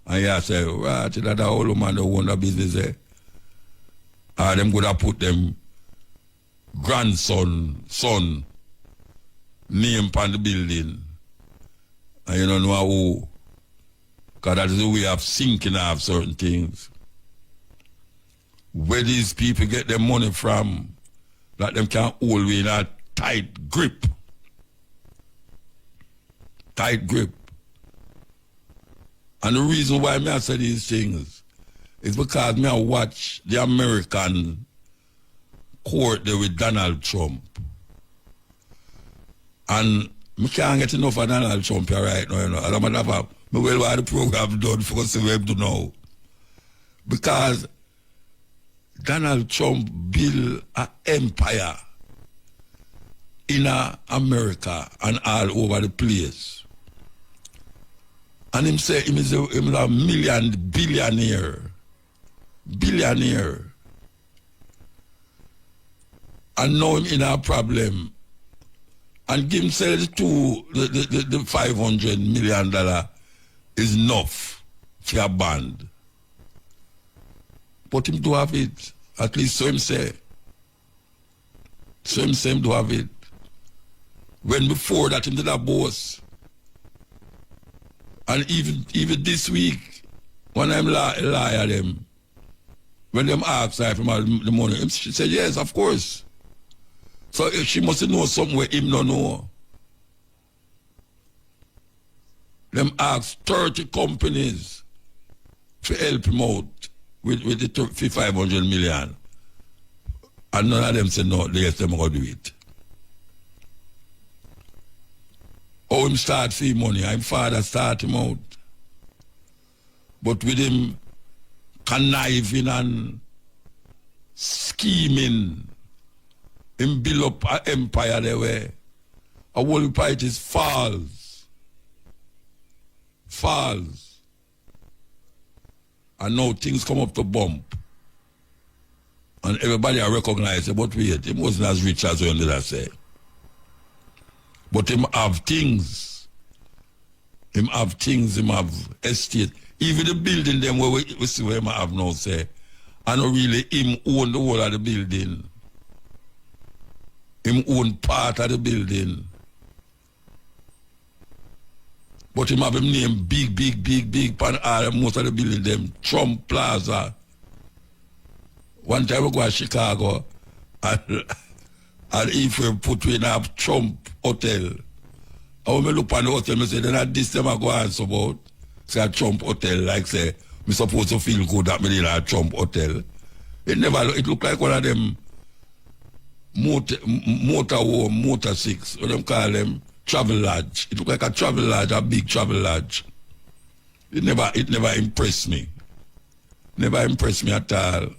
And you say, right, that the old man who own the business there. Or them could have put them son name on the building. And you don't know who. Because that is the way of thinking of certain things. Where these people get their money from, that them can hold in a tight grip. Tight grip. And the reason why I say these things is because I watch the American court there with Donald Trump. And I can't get enough of Donald Trump here right now, you know. I don't have the program done for us to know. Because Donald Trump built an empire in America and all over the place. And him say him is a billionaire. And now him in a problem. And give himself the $500 million is enough for a band. But him do have it. At least so him say. So him say him do have it. When before that him did a boss. And even this week, when I'm lie at them, when them ask her from the money, she said, yes, of course. So she must know something where him don't know. Them ask 30 companies to help him out with the 500 million. And none of them said no, yes, them going to do it. How him start see money, him father start him out. But with him conniving and scheming, him build up an empire there where a whole part is falls. And now things come up to bump. And everybody I recognize it, but wait, him wasn't as rich as when did I say. But him have things. Him have estate. Even the building them where we see where him have now say. And not really him own the whole of the building. Him own part of the building. But him have him name big pan all most of the building them. Trump Plaza. One time we go to Chicago and if we put in a Trump hotel. And when I look on the hotel, I say, then at this time I go answer about say a Trump hotel, like say, I'm supposed to feel good that me in a Trump hotel. It look like one of them MUTA 6, what them call them travel lodge. It look like a travel lodge, a big travel lodge. It never impressed me. Never impressed me at all.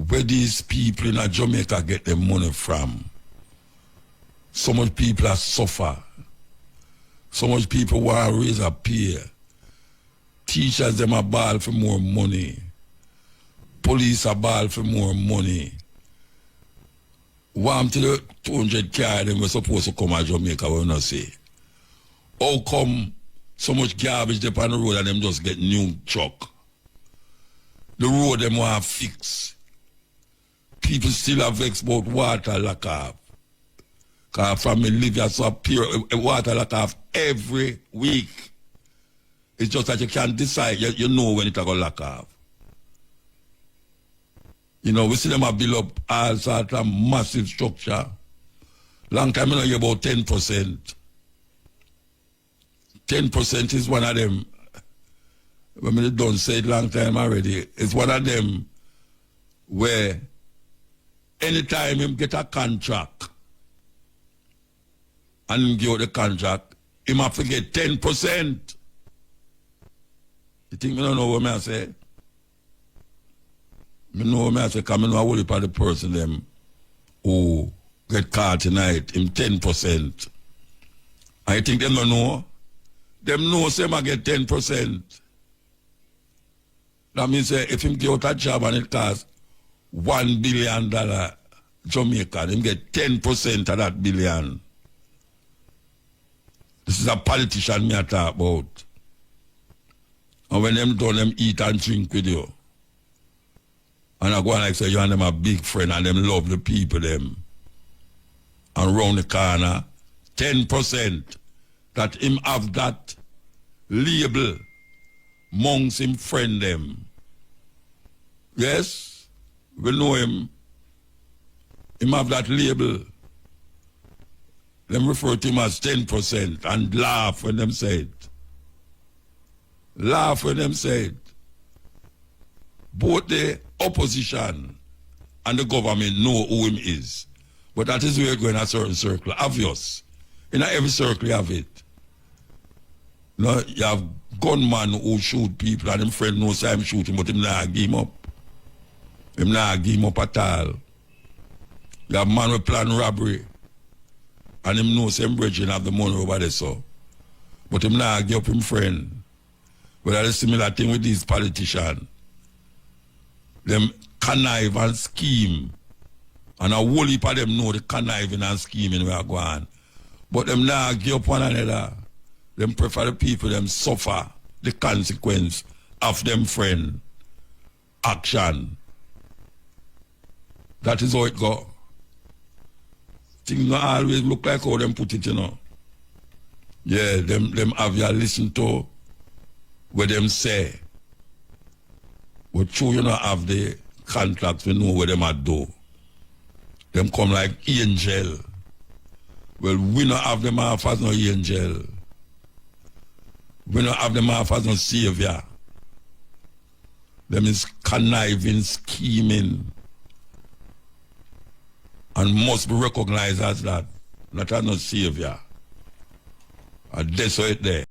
Where these people in Jamaica get their money from. So much people are suffer. So much people want to raise a pay. Teachers them are ball for more money. Police are ball for more money. Want to the 200 car them were supposed to come to Jamaica, we not say. How come so much garbage they on the road and them just get new truck? The road them want to fix. People still have vexed about water lack of. Because from me live here so pure water lack of every week. It's just that you can't decide, you know when it's going to lack of. You know, we see them have build up all sorts of massive structure. Long time I know you about 10%. 10% is one of them. When I don't say it long time already, it's one of them where anytime him get a contract and him give out the contract, him have to get 10%. You think me don't know what I say? Me know what I say, because I know I will for the person them who get caught tonight, him 10%. I think them don't know. Them know say I get 10%. That means if him get out a job and it costs $1 billion Jamaican, him get 10% of that billion. This is a politician me I talk about. And when them done, them eat and drink with you. And I go and like say you and them a big friend and them love the people them. And round the corner, 10% that him have that label amongst him friend them. Yes, we know him. Him have that label. Them refer to him as 10% and laugh when them say it. Laugh when them say it. Both the opposition and the government know who him is. But that is where you go in a certain circle. Obvious. In every circle you have it. You know, you have gunman who shoot people and them friend knows him shooting, but him not give him up. Him not give him up at all. You have man who plan robbery and him knows him bridging have the money over there so. But him not give up him friend. But that's a similar thing with these politicians. Them connive and scheme. And a whole heap of them know the conniving and scheming where go on. But them not give up one another. Them prefer the people them suffer the consequence of them friend action. That is how it go. Things not always look like how them put it, you know. Yeah, them have you listen to what them say. But true, you know, have the contracts, we know where them are do. Them come like angel. Well, we not have them off as no angel. We not have them off as no savior. Them is conniving, scheming. And must be recognized as that. Not as no savior. And that's how it there.